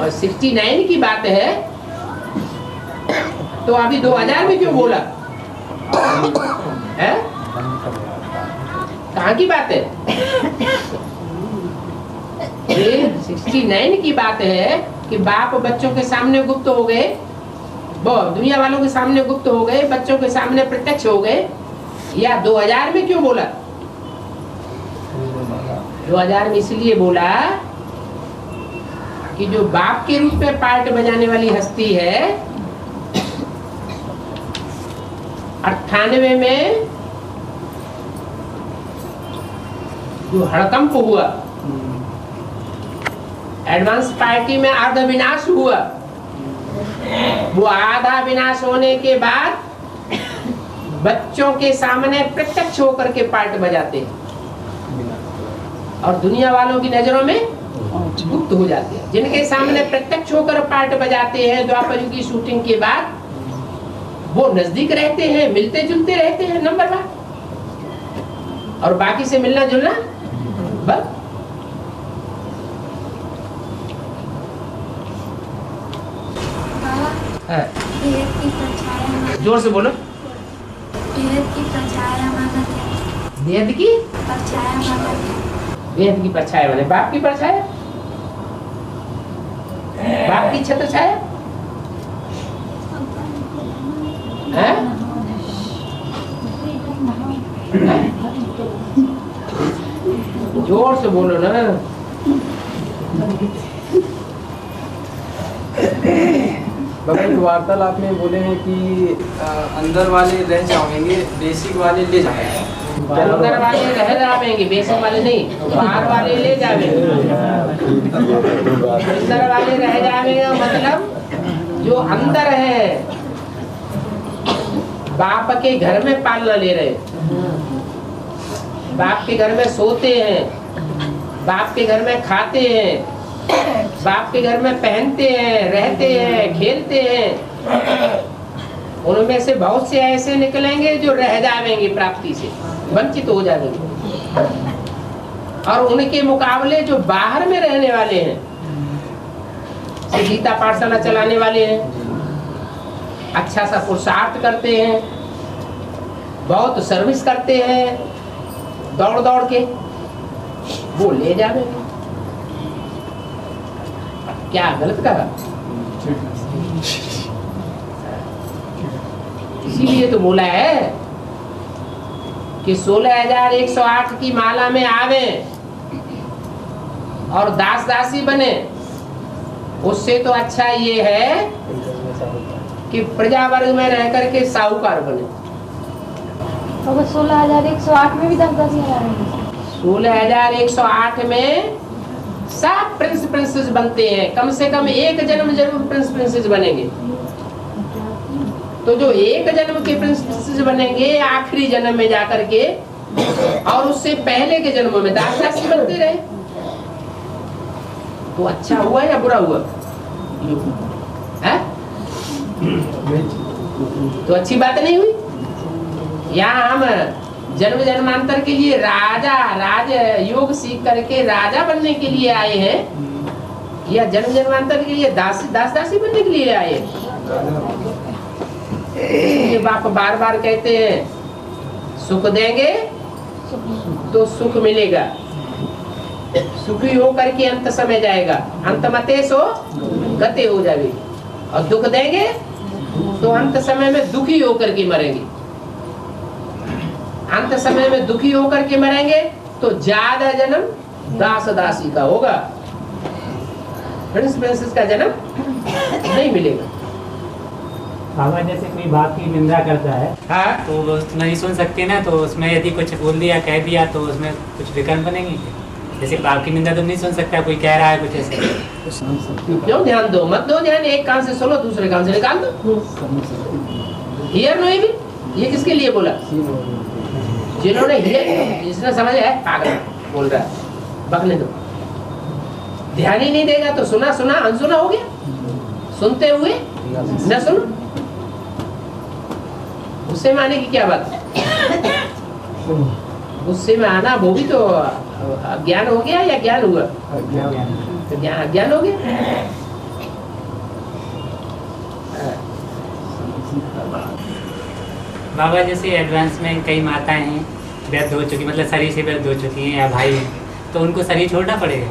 69 की बात है, तो अभी 2000 में क्यों बोला है? कहाँ की बात है? 69 की बात है कि बाप बच्चों के सामने गुप्त हो गए, वो दुनिया वालों के सामने गुप्त हो गए, बच्चों के सामने प्रत्यक्ष हो गए। या 2000 में क्यों बोला? 2000 में इसलिए बोला कि जो बाप के रूप में पार्ट बजाने वाली हस्ती है 98 में जो हड़कंप हुआ, एडवांस पार्टी में आधा विनाश हुआ, वो आधा विनाश होने के बाद बच्चों के सामने प्रत्यक्ष होकर के पार्ट बजाते हैं और दुनिया वालों की नजरों में गुप्त हो जाते हैं। जिनके सामने प्रत्यक्ष होकर पार्ट बजाते हैं द्वापर युग की शूटिंग के बाद, वो नजदीक रहते हैं, मिलते जुलते रहते हैं नंबर 1, और बाकी से मिलना जुलना बस। जोर से बोलो। बेहद की परछाया माना क्या? बेहद की परछाया माना क्या? बेहद की परछाया माने बाप की परछाया, बाप की छत्र छाया है? जोर से बोलो ना। बाबा वार्तालाप में बोले हैं कि अंदर वाले रह जाएंगे, बेसिक वाले ले जाएंगे। अंदर वाले रह जाएंगे, बेसिक वाले नहीं, बाहर वाले ले जाएंगे। अंदर वाले रह जाएंगे मतलब जो अंदर है, बाप के घर में पालना ले रहे, बाप के घर में सोते हैं, बाप के घर में खाते हैं, बाप के घर में पहनते हैं, रहते हैं, खेलते हैं। उनमें से बहुत से ऐसे निकलेंगे जो रह जाएंगे, प्राप्ति से वंचित हो जाएंगे, और उनके मुकाबले जो बाहर में रहने वाले हैं, गीता पाठशाला चलाने वाले हैं, अच्छा सा पुरुषार्थ करते हैं, बहुत सर्विस करते हैं दौड़ दौड़ के, वो ले जाएंगे। क्या गलत कहा? इसीलिए तो बोला है कि 16,108 की माला में आवे और दास दासी बने। उससे तो अच्छा ये है कि प्रजा वर्ग में रह करके साहूकार बने। तो 16,108 में भी 10,000 आ रहे हैं। 16,108 में सब प्रिंस प्रिंसेस बनते हैं। कम से कम एक जन्म जरूर प्रिंस प्रिंसेस बनेंगे। तो जो एक जन्म के प्रिंस प्रिंसेस बनेंगे आखिरी जन्म में जाकर के, और उससे पहले के जन्मों में दास दासी बनते रहे, तो अच्छा हुआ या बुरा हुआ? है? तो अच्छी बात नहीं हुई। यहाँ हम जन्म जन्मांतर के लिए राज योग सीख करके राजा बनने के लिए आए हैं, या जन्म जन्मांतर के लिए दास दासी बनने के लिए आए हैं? ये बाप बार बार कहते हैं सुख देंगे तो सुख मिलेगा, सुखी होकर के अंत समय जाएगा, अंत मते सो गते हो जाएगी। और दुख देंगे तो अंत समय में दुखी होकर के मरेंगे। अंत समय में दुखी होकर के मरेंगे तो ज्यादा जन्म दास दासी का होगा, प्रिंस प्रिंसेस का जन्म नहीं मिलेगा। बाबा जैसे कोई बाप की निंदा करता है, हाँ, तो वो नहीं सुन सकते ना, तो उसमें यदि कुछ बोल दिया कह दिया तो उसमें कुछ विकल्प बनेंगे। जैसे बाप की निंदा तो नहीं सुन सकता, कोई कह रहा है कुछ ऐसे, क्यों ध्यान दो, मत दो ध्यान, एक कान से सुनो दूसरे कान से निकाल दो। हियर नो भी, ये किसके लिए बोला? जिन्होंने हियर, जिसने समझा है पागल बोल रहा है, बकने दो। ध्यान ही नहीं देगा तो सुना सुना अनसुना हो गया, सुनते हुए न सुनो। गुस्से में आने की क्या बात है? गुस्से में आना वो भी तो ज्ञान हो गया या ज्ञान हुआ? तो ज्ञान हो गया। बाबा जैसे एडवांस में कई माताएं हैं वैध हो चुकी, मतलब शरीर से वैध हो चुकी हैं, या भाई हैं, तो उनको शरीर छोड़ना पड़ेगा।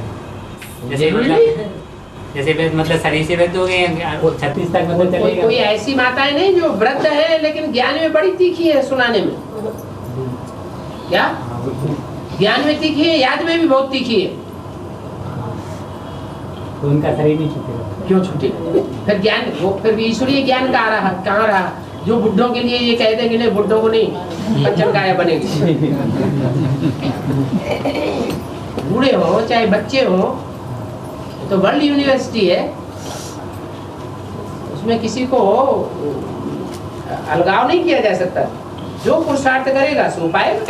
जैसे मतलब शरीर से वैध हो गए 36 तक मतलब चलेगा। कोई ऐसी माताएं नहीं जो वृद्ध है लेकिन ज्ञान में बड़ी तीखी है सुनाने में। क्या ज्ञान में तीखी है, याद में भी बहुत तीखी है, तो उनका शरीर नहीं छूटेगा। क्यों छूटेगा? फिर ज्ञान वो फिर ईश्वरीय ज्ञान कहाँ रहा? कहाँ रहा? जो बुढ़ों के लिए ये कह देंगे नहीं, बुढ़ों को नहीं पंचम काया बनेगी। बूढ़े हो चाहे बच्चे हो, तो वर्ल्ड यूनिवर्सिटी है, उसमें किसी को अलगाव नहीं किया जा सकता। जो पुरुषार्थ करेगा सो पाएगा।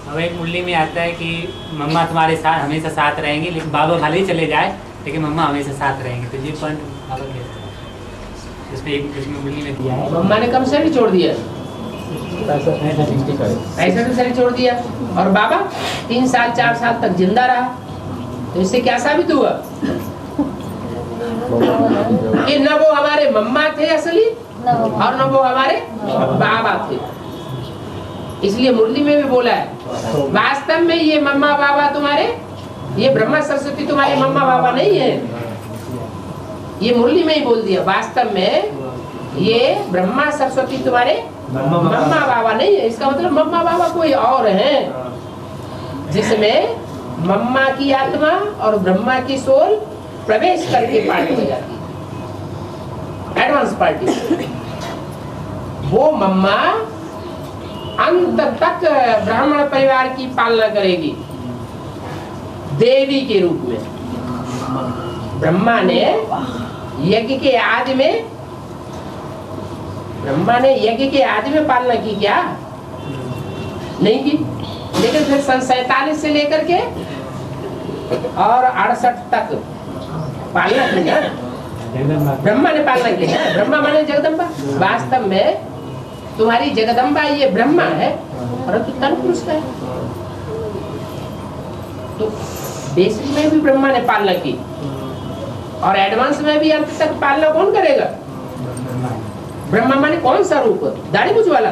अब एक मुरली में आता है कि मम्मा तुम्हारे साथ हमेशा साथ रहेंगे, लेकिन बाबा भले ही चले जाए लेकिन मम्मा हमेशा साथ रहेंगे। तो ये पॉइंट बाबा कहते हैं, इसमें एक मुरली में दिया है। मम्मा ने कम से नहीं छोड़ दिया, 65 से छोड़ दिया, और बाबा 3 साल 4 साल तक जिंदा रहा। तो इससे क्या साबित हुआ कि न वो हमारे मम्मा थे असली और न वो हमारे बाबा थे। इसलिए मुरली में भी बोला है वास्तव में ये मम्मा बाबा तुम्हारे, ये ब्रह्मा सरस्वती तुम्हारे मम्मा बाबा नहीं है। ये मुरली में ही बोल दिया, वास्तव में ये ब्रह्मा सरस्वती तुम्हारे मम्मा बाबा नहीं है। इसका मतलब मम्मा बाबा कोई और हैं, जिसमें मम्मा की आत्मा और ब्रह्मा की सोल प्रवेश करके पार्टी हो जाती है, एडवांस पार्टी। वो मम्मा अंत तक ब्राह्मण परिवार की पालना करेगी देवी के रूप में। ब्रह्मा ने यज्ञ के आदि में, ब्रह्मा ने यज्ञ के आदि में पालना की क्या? नहीं की। लेकिन फिर सन 47 से लेकर के और 68 तक पालना की ना, ब्रह्मा ने पालना की ना। ब्रह्मा माने जगदम्बा। वास्तव में तुम्हारी जगदम्बा ये ब्रह्मा है, परंतु तन पुरुष है। तो बेसिक में भी ब्रह्मा ने पालना की, और एडवांस में भी अंत तक पालना कौन करेगा? ब्रह्मा माने कौन सा रूप? दाढ़ी मूंछ वाला?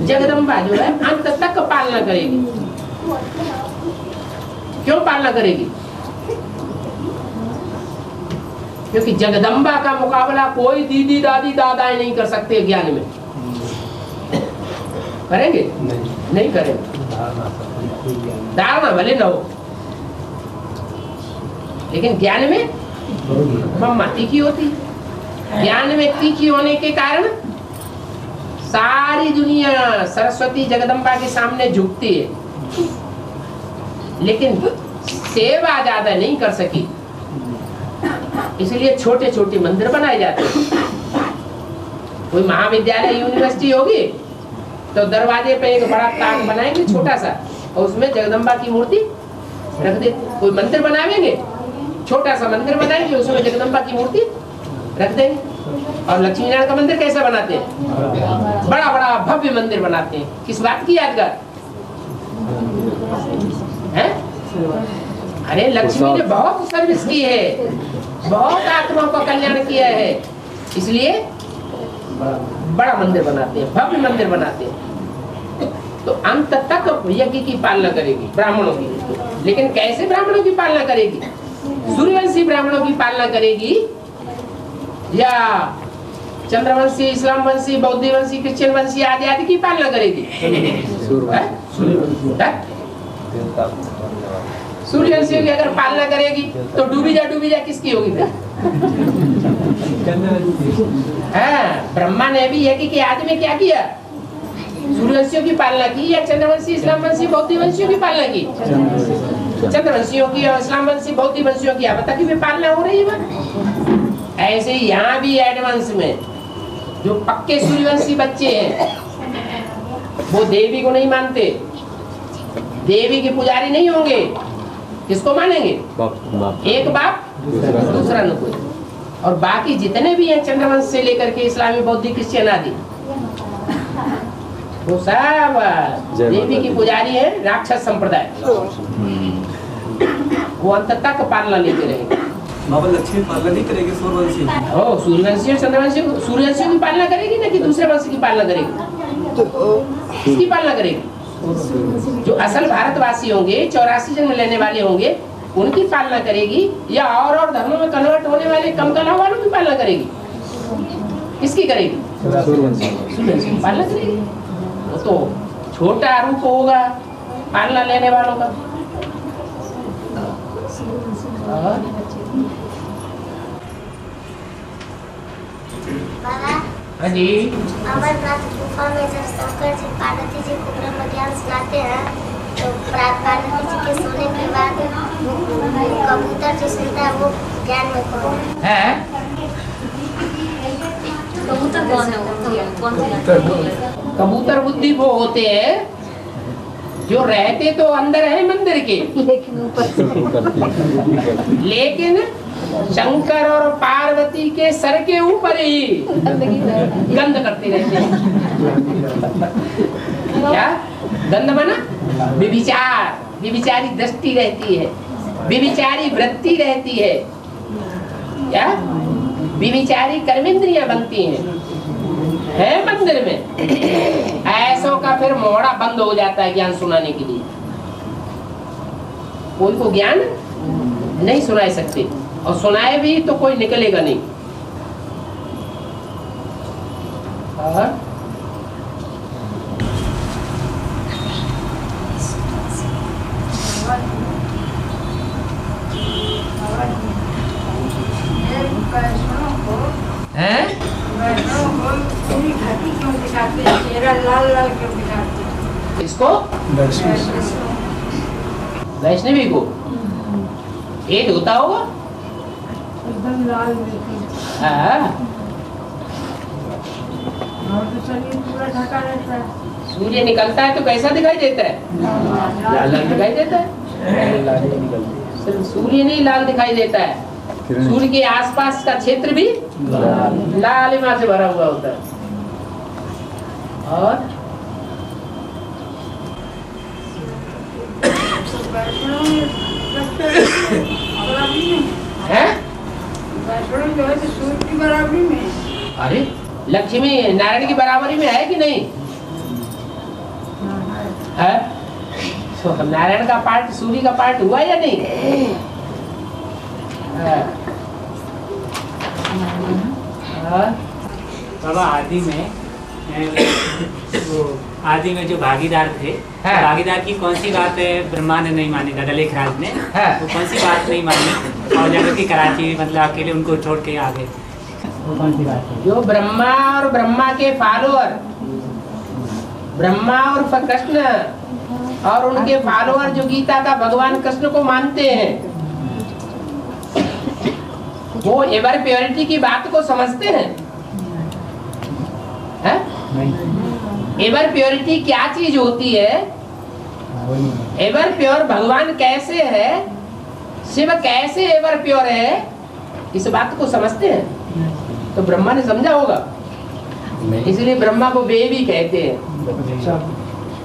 जगदम्बा जो है अंत तक पालना करेगी। क्यों पालना करेगी? क्योंकि जगदम्बा का मुकाबला कोई दीदी दादी दादाएं नहीं कर सकते ज्ञान में। करेंगे? नहीं करेंगे। धारणा भले ना हो, लेकिन ज्ञान में ब्रह्मा तीखी होती। ज्ञान में तीखी होने के कारण सारी दुनिया सरस्वती जगदम्बा के सामने झुकती है, लेकिन सेवा ज्यादा नहीं कर सकी, इसलिए छोटे छोटे मंदिर बनाए जाते हैं। कोई महाविद्यालय यूनिवर्सिटी होगी तो दरवाजे पे एक बड़ा ताक बनाएंगे छोटा सा, और उसमें जगदम्बा की मूर्ति रख दे। कोई मंदिर बनाएंगे, छोटा सा मंदिर बनाएंगे, उसमें जगदम्बा की मूर्ति रख देंगे। और लक्ष्मी नारायण का मंदिर कैसा बनाते हैं? बड़ा बड़ा भव्य मंदिर बनाते हैं। किस बात की यादगार है? अरे लक्ष्मी ने बहुत सर्विस की है, बहुत आत्माओं का कल्याण किया है, इसलिए बड़ा मंदिर बनाते हैं, भव्य मंदिर बनाते हैं। तो अंत तक यज्ञ की पालना करेगी ब्राह्मणों की। लेकिन कैसे ब्राह्मणों की पालना करेगी? सूर्यवंशी ब्राह्मणों की पालना करेगी या चंद्रवंशी, इस्लाम वंशी, बौद्ध वंशी, क्रिश्चियन वंशी आदि आदि की पालना करेगी? सूर्यवंशी की अगर पालना करेगी तो डूबी जा किसकी होगी फिर? ब्रह्मा ने भी यज्ञ के आदि में क्या किया? सूर्यवंशियों की पालना की या चंद्रवंशी, इस्लाम वंशी, बौद्ध वंशियों की पालना की? चंद्रवंशियों की और इस्लाम वंशी, बौद्ध वंशियों की बता की पालना हो रही है। ऐसे ही यहाँ भी एडवांस में जो पक्के सूर्यवंशी बच्चे हैं वो देवी को नहीं मानते, देवी के पुजारी नहीं होंगे। किसको मानेंगे? एक बाप दूसरा न कोई। और बाकी जितने भी हैं चंद्रवंश से लेकर के इस्लामी, बौद्ध, क्रिश्चियन आदि, वो सब देवी की पुजारी है, राक्षस संप्रदाय। वो अंत तक पालना लेते रहेंगे। बाबा लक्ष्मी पालना नहीं करेगी सूर्यवंशी? ओ सूर्यवंशी और चंद्रवंशी, सूर्यवंशियों की पालना करेगी ना कि दूसरे वंश की पालना करेगी? किसकी पालना करेगी? जो असल भारतवासी होंगे, 84 जन्म लेने वाले होंगे, उनकी पालना करेगी, या और धर्मों में कन्वर्ट होने वाले कम कला वालों की पालना करेगी? किसकी करेगी? सूर्यवंशी की पालना करेगी। वो तो छोटा रूप होगा पालना लेने वालों का। हाँ जी। अमरनाथ गुफा में जब शंकर जी पार्वती जी को ब्रह्म ज्ञान सुनाते हैं तो पार्वती जी के सोने के बाद कबूतर जो सुनता है वो ज्ञान में कौन है? कबूतर कौन है? कौन? कबूतर बुद्धि वो होते हैं जो रहते तो अंदर है मंदिर के, लेकिन शंकर और पार्वती के सर के ऊपर ही गंध करते रहते हैं। क्या गंध माना? विभिचार, विभिचारी दृष्टि रहती है, विभिचारी वृत्ति रहती है। क्या विभिचारी कर्मेंद्रियां बनती हैं है मंदिर में। ऐसों का फिर मोहरा बंद हो जाता है ज्ञान सुनाने के लिए। कोई को ज्ञान नहीं सुना सकते, और सुनाए भी तो कोई निकलेगा नहीं। और चेहरा लाल लाल क्यों दिखाते? इसको वैष्णवी को एक होता होगा एकदम लाल। हाँ, और तो शरीर पूरा ढका रहता है। सूर्य निकलता है तो कैसा दिखाई देता है? लाल लाल दिखाई देता है। सिर्फ सूर्य नहीं लाल दिखाई देता है, सूर्य के आसपास का क्षेत्र भी लालिमा से भरा हुआ होता है। और है? जो है तो सूर्य की बराबरी में। अरे लक्ष्मी नारायण की बराबरी में है कि नहीं है? तो नारायण का पाठ सूर्य का पाठ हुआ या नहीं? बाबा आदि में जो भागीदार थे, भागीदार की कौन सी बात ब्रह्मा ने नहीं मानी, दलेख राज ने वो कौन सी बात नहीं मानी और जाकर के कराची मतलब अकेले उनको छोड़ के आ गए, वो कौन सी बात है? जो ब्रह्मा और ब्रह्मा के फॉलोअर, ब्रह्मा और कृष्ण और उनके फॉलोअर जो गीता का भगवान कृष्ण को मानते हैं, वो एवर प्योरिटी की बात को समझते हैं? एवर प्योरिटी क्या चीज होती है? एवर प्योर भगवान कैसे है, शिव कैसे एवर प्योर है, इस बात को समझते हैं? तो ब्रह्मा ने समझा होगा, इसलिए ब्रह्मा को बेबी कहते हैं।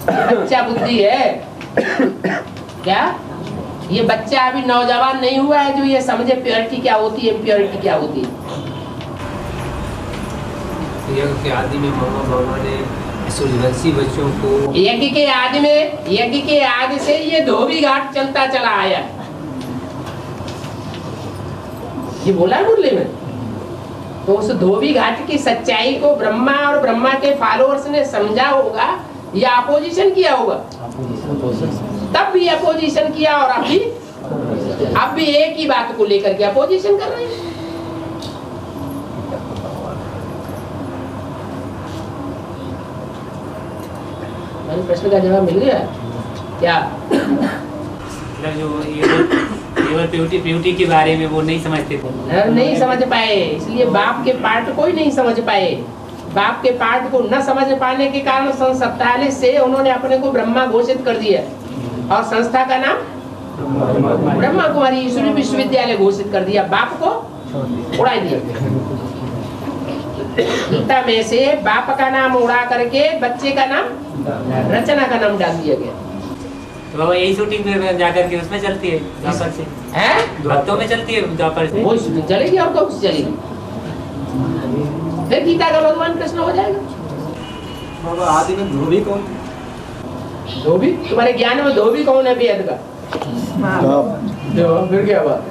बच्चा बुद्धि है क्या? ये बच्चा अभी नौजवान नहीं हुआ है जो ये समझे प्योरिटी क्या होती है, इम्प्योरिटी क्या होती है। यज्ञ के आदि में बाबा ने सूर्यवंशी बच्चों को, यज्ञ के आदि में, यज्ञ के आदि से ये धोबी घाट चलता चला आया, ये बोला मुरली में। तो उस धोबी घाट की सच्चाई को ब्रह्मा और ब्रह्मा के फॉलोअर्स ने समझा होगा या अपोजिशन किया होगा? तब भी अपोजिशन किया और अब भी एक ही बात को लेकर के अपोजिशन कर रहे हैं। प्रश्न का जवाब मिल गया क्या? जो प्योरिटी के बारे में वो नहीं समझते थे, नहीं समझ पाए, इसलिए बाप के पार्ट को ही नहीं समझ पाए। बाप के पार्ट को न समझ पाने के कारण सन 47 से उन्होंने अपने को ब्रह्मा घोषित कर दिया और संस्था का नाम ब्रह्मा कुमारी ईश्वरी विश्वविद्यालय घोषित कर दिया, बाप को उड़ा दिया। गीता में से बाप का नाम उड़ा करके बच्चे का नाम, रचना का नाम डाल दिया गया। तो बाबा यही शूटिंग में जाकर के उसमें चलती है द्वापर से, भक्तों में चलती है द्वापर से, वो शूटिंग चलेगी और कब से चलेगी? फिर गीता का भगवान कृष्ण हो जाएगा। बाबा आदि में धोबी कौन? धोबी तुम्हारे ज्ञान में धोबी कौन है वेद का? फिर क्या बात?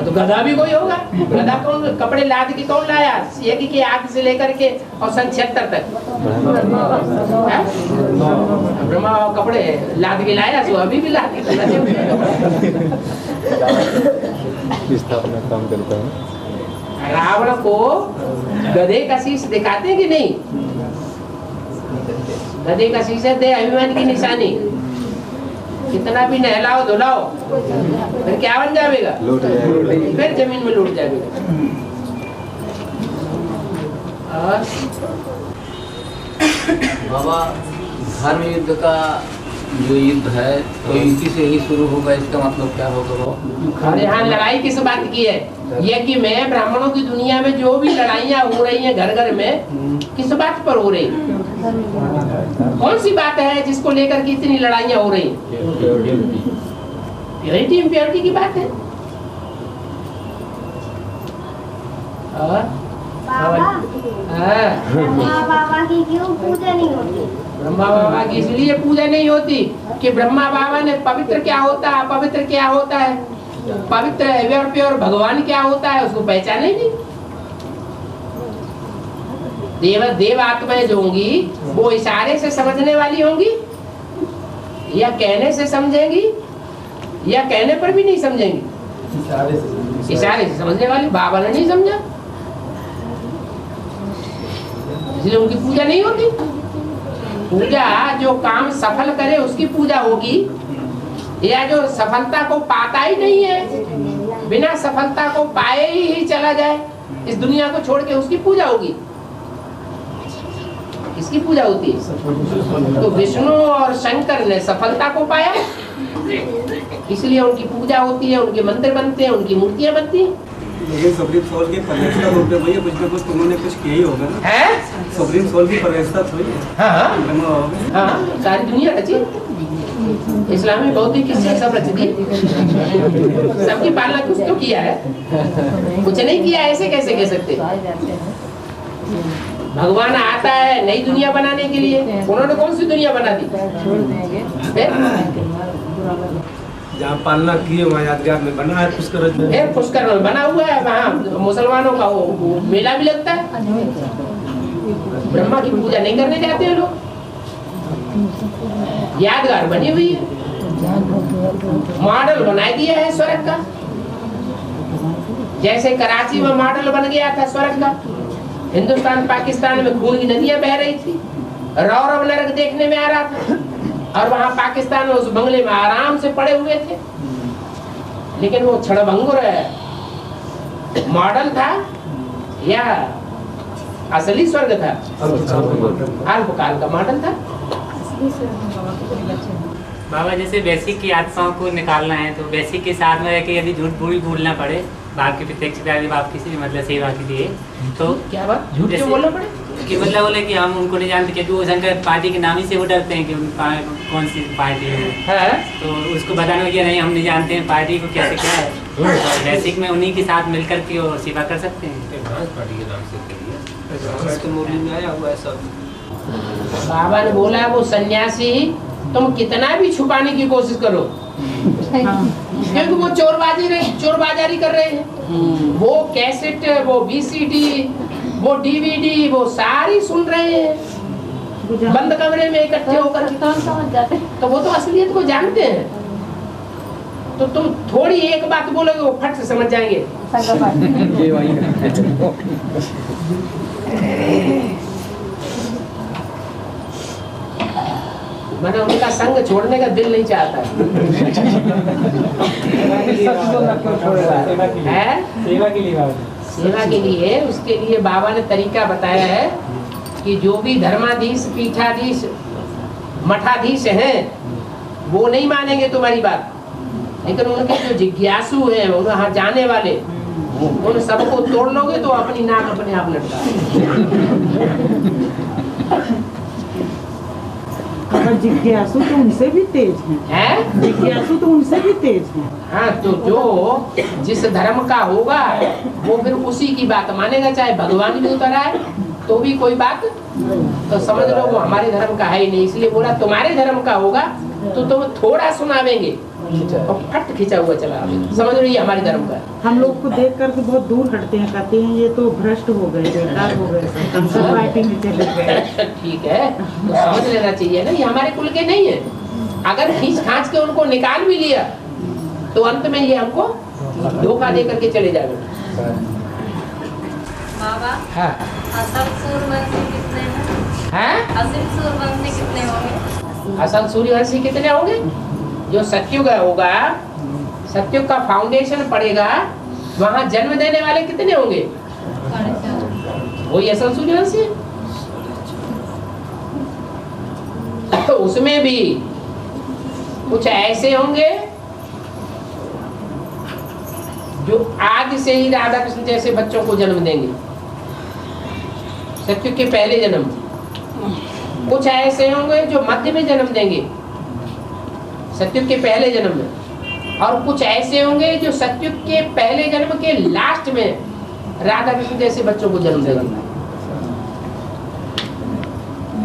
तो गधा भी कोई होगा। गधा कौन? कपड़े लाद के कौन लाया? यज्ञ के आदि से लेकर के और सन 76 तक ब्रह्मा कपड़े लाद के लाया, तो अभी भी लाद के स्थापना काम करता है। रावण को गधे का शीश दिखाते हैं कि नहीं? गधे का शीश है अभिमान की निशानी। कितना भी नहलाओ धुलाओ फिर क्या बन जाएगा? फिर जमीन में लौट जाएगा। बाबा धर्म युद्ध का जो युद्ध है तो इसी से ही शुरू होगा, इसका मतलब क्या होगा? यहाँ लड़ाई किस बात की है? यज्ञ में ब्राह्मणों की दुनिया में जो भी लड़ाइयाँ हो रही हैं घर घर में, किस बात पर हो रही? कौन सी बात है जिसको लेकर के इतनी लड़ाइयाँ हो रही? प्योरिटी इम्प्योरिटी की बात है। ब्रह्मा बाबा की क्यों पूजा नहीं होती? ब्रह्मा बाबा की इसलिए पूजा नहीं होती कि ब्रह्मा बाबा ने पवित्र क्या होता है, अपवित्र क्या होता है, पवित्र एवर प्योर भगवान क्या होता है उसको पहचाने ही नहीं। देव आत्माएं जो होंगी वो इशारे से समझने वाली होंगी या कहने से समझेंगी या कहने पर भी नहीं समझेंगी? इशारे से समझने वाली। बाबा ने नहीं समझा इसलिए उनकी पूजा नहीं होती। पूजा जो काम सफल करे उसकी पूजा होगी, या जो सफलता को पाता ही नहीं है, बिना सफलता को पाए ही चला जाए इस दुनिया को छोड़ के, उसकी पूजा होगी। किसकी पूजा होती है? तो विष्णु और शंकर ने सफलता को पाया इसलिए उनकी पूजा होती है, उनके मंदिर बनते हैं, उनकी मूर्तियां बनती हैं। लेकिन सुप्रीम सोल के परवेशता रूप में भैया कुछ ना कुछ उन्होंने कुछ किया ही होगा ना? है सुप्रीम सोल की परवेशता थोड़ी है। हाँ, सारी दुनिया रची। इस्लामी बौद्धिक किससे सब रच दी, सबकी पालना कुछ तो किया है, कुछ नहीं किया ऐसे कैसे कह सकते। भगवान आता है नई दुनिया बनाने के लिए, उन्होंने कौन सी दुनिया बना दी? जहाँ पालना किए वहाँ यादगार में बना है पुष्कर में, पुष्कर में बना हुआ है, वहाँ मुसलमानों का वो मेला भी लगता है। ब्रह्मा की पूजा नहीं करने जाते हैं लोग, यादगार बनी हुई है, मॉडल बना दिया है स्वर्ग का। जैसे कराची में मॉडल बन गया था स्वर्ग का, हिंदुस्तान पाकिस्तान में खून की नदियां बह रही थी, रौरव नरक देखने में आ रहा था, और वहां पाकिस्तान में उस बंगले में आराम से पड़े हुए थे। लेकिन वो क्षणभंगुर मॉडल था या असली स्वर्ग था? अल्पकाल का मॉडल था। बाबा जैसे बेसिक की आत्माओं को निकालना है तो बेसिक के साथ में रह के यदि झूठ भी बोलना पड़े बाप की प्रत्यक्ष बाप की मतलब सेवा के लिए, तो क्या बात झूठ क्यों बोलना पड़े? कि मतलब बोले कि हम उनको नहीं जानते, क्योंकि वो शंकर पार्टी के नाम ही से वो डरते हैं कि कौन सी पार्टी है, तो उसको बताने की नहीं हम नहीं जानते हैं पार्टी को कैसे क्या है, तो बेसिक में उन्हीं के साथ मिलकर के और सेवा कर सकते हैं। पार्टी के नाम से मुरली में आया हुआ है सब। बाबा ने बोला वो सन्यासी तुम कितना भी छुपाने की कोशिश करो, क्योंकि वो चोर बाजारी कर रहे हैं, वो कैसेट, वो VCD, वो DVD, वो सारी सुन रहे हैं बंद कमरे में इकट्ठे होकर, तो वो तो असलियत को जानते हैं। तो तुम थोड़ी एक बात बोलोगे वो फट से समझ जाएंगे। मैंने उनका संग छोड़ने का दिल नहीं चाहता है। सेवा के लिए उसके लिए बाबा ने तरीका बताया है कि जो भी धर्माधीश, पीठाधीश, मठाधीश हैं वो नहीं मानेंगे तुम्हारी बात, लेकिन उनके जो जिज्ञासु हैं, वहाँ जाने वाले, उन सबको तोड़ लोगे तो अपनी नाक अपने आप लटका। जिज्ञासु तो उनसे भी तेज हैं। जिज्ञासु तो उनसे भी तेज हैं। हाँ, तो जो जिस धर्म का होगा वो फिर उसी की बात मानेगा, चाहे भगवान भी उतर आए तो भी कोई बात, तो समझ लो वो हमारे धर्म का है ही नहीं। इसलिए बोला तुम्हारे धर्म का होगा तो तुम थोड़ा सुनावेंगे और फट खींचा हुआ चला, समझ लो ये हमारे धर्म का है। हम लोग को देख करके बहुत दूर हटते हैं, कहते हैं ये तो भ्रष्ट हो गए, बेकार हो गए, पार्टी में चले गए। ठीक है, तो समझ लेना चाहिए ना ये हमारे कुल के नहीं है। अगर खींच खांच के उनको निकाल भी लिया तो अंत में ये हमको धोखा दे करके चले जाएंगे। बाबा, हाँ, असल सूर्यवंशी कितने हैं? असल सूर्यवंशी कितने होंगे? असल सूर्यवंशी कितने होंगे? जो सतयुग होगा, सतयुग का फाउंडेशन पड़ेगा, वहाँ जन्म देने वाले कितने होंगे? वही असल सूर्यवंशी। तो उसमें भी कुछ ऐसे होंगे जो आदि से ही राधा कृष्ण जैसे बच्चों को जन्म देंगे, सतयुग के पहले जन्म। कुछ ऐसे होंगे जो मध्य में जन्म देंगे, सतयुग के पहले जन्म में, और कुछ ऐसे होंगे जो सतयुग के पहले जन्म के लास्ट में राधा कृष्ण जैसे बच्चों को जन्म देंगे।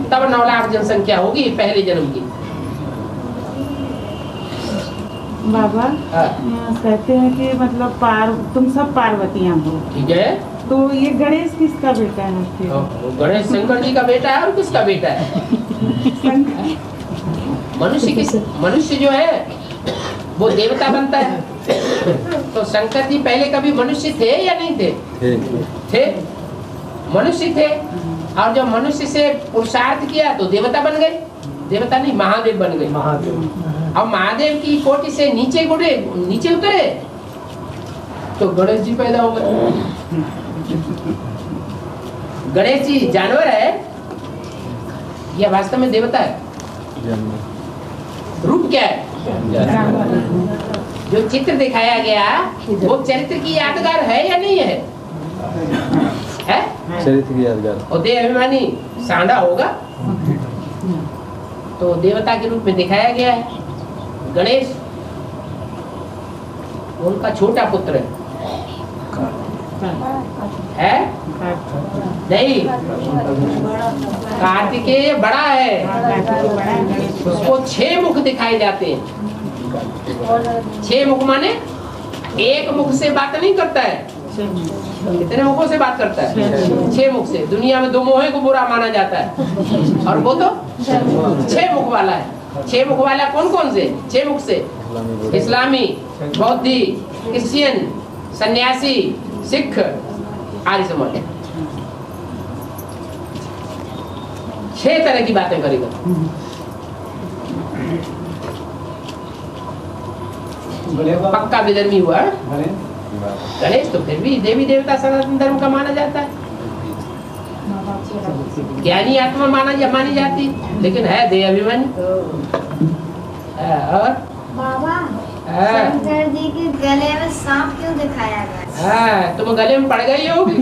तब 9 लाख जनसंख्या होगी पहले जन्म की। बाबा कहते हैं कि मतलब तुम सब पार्वतियां हो, ठीक है, तो ये गणेश किसका बेटा है? गणेश शंकर जी का बेटा है। और किसका बेटा है? मनुष्य जो है वो देवता बनता है। तो शंकर जी पहले कभी मनुष्य थे या नहीं थे? थे, मनुष्य थे, और जब मनुष्य से पुरुषार्थ किया तो देवता बन गए। देवता नहीं, महादेव बन गए। और महादेव की कोटि से नीचे उतरे तो गणेश जी पैदा हो गए। गणेश जी जानवर है या वास्तव में देवता है? रूप क्या है? जो चित्र दिखाया गया वो चरित्र की यादगार है या नहीं है? है चरित्र की यादगार। और देह अभिमानी सांडा होगा तो देवता के रूप में दिखाया गया है। गणेश उनका छोटा पुत्र है नहीं, कार्तिकेय बड़ा है, उसको 6 मुख दिखाए जाते हैं। 6 मुख माने एक मुख से बात नहीं करता है, कितने मुखों से बात करता है? 6 मुख से। दुनिया में 2 मोहे को बुरा माना जाता है और वो तो 6 मुख वाला है। 6 मुख वाला कौन कौन से? 6 मुख से इस्लामी, बौद्धि, क्रिश्चियन, सन्यासी, सिख आदि समाज। 6 तरह की बातें करेगा। पक्का विधर्मी हुआ गणेश, तो फिर भी देवी देवता सनातन धर्म का माना जाता है, ज्ञानी आत्मा मानी जाती, लेकिन है देह अभिमानी। और बाबा शंकर जी के गले में सांप क्यों दिखाया गया? तुम गले में पड़ गई होगी।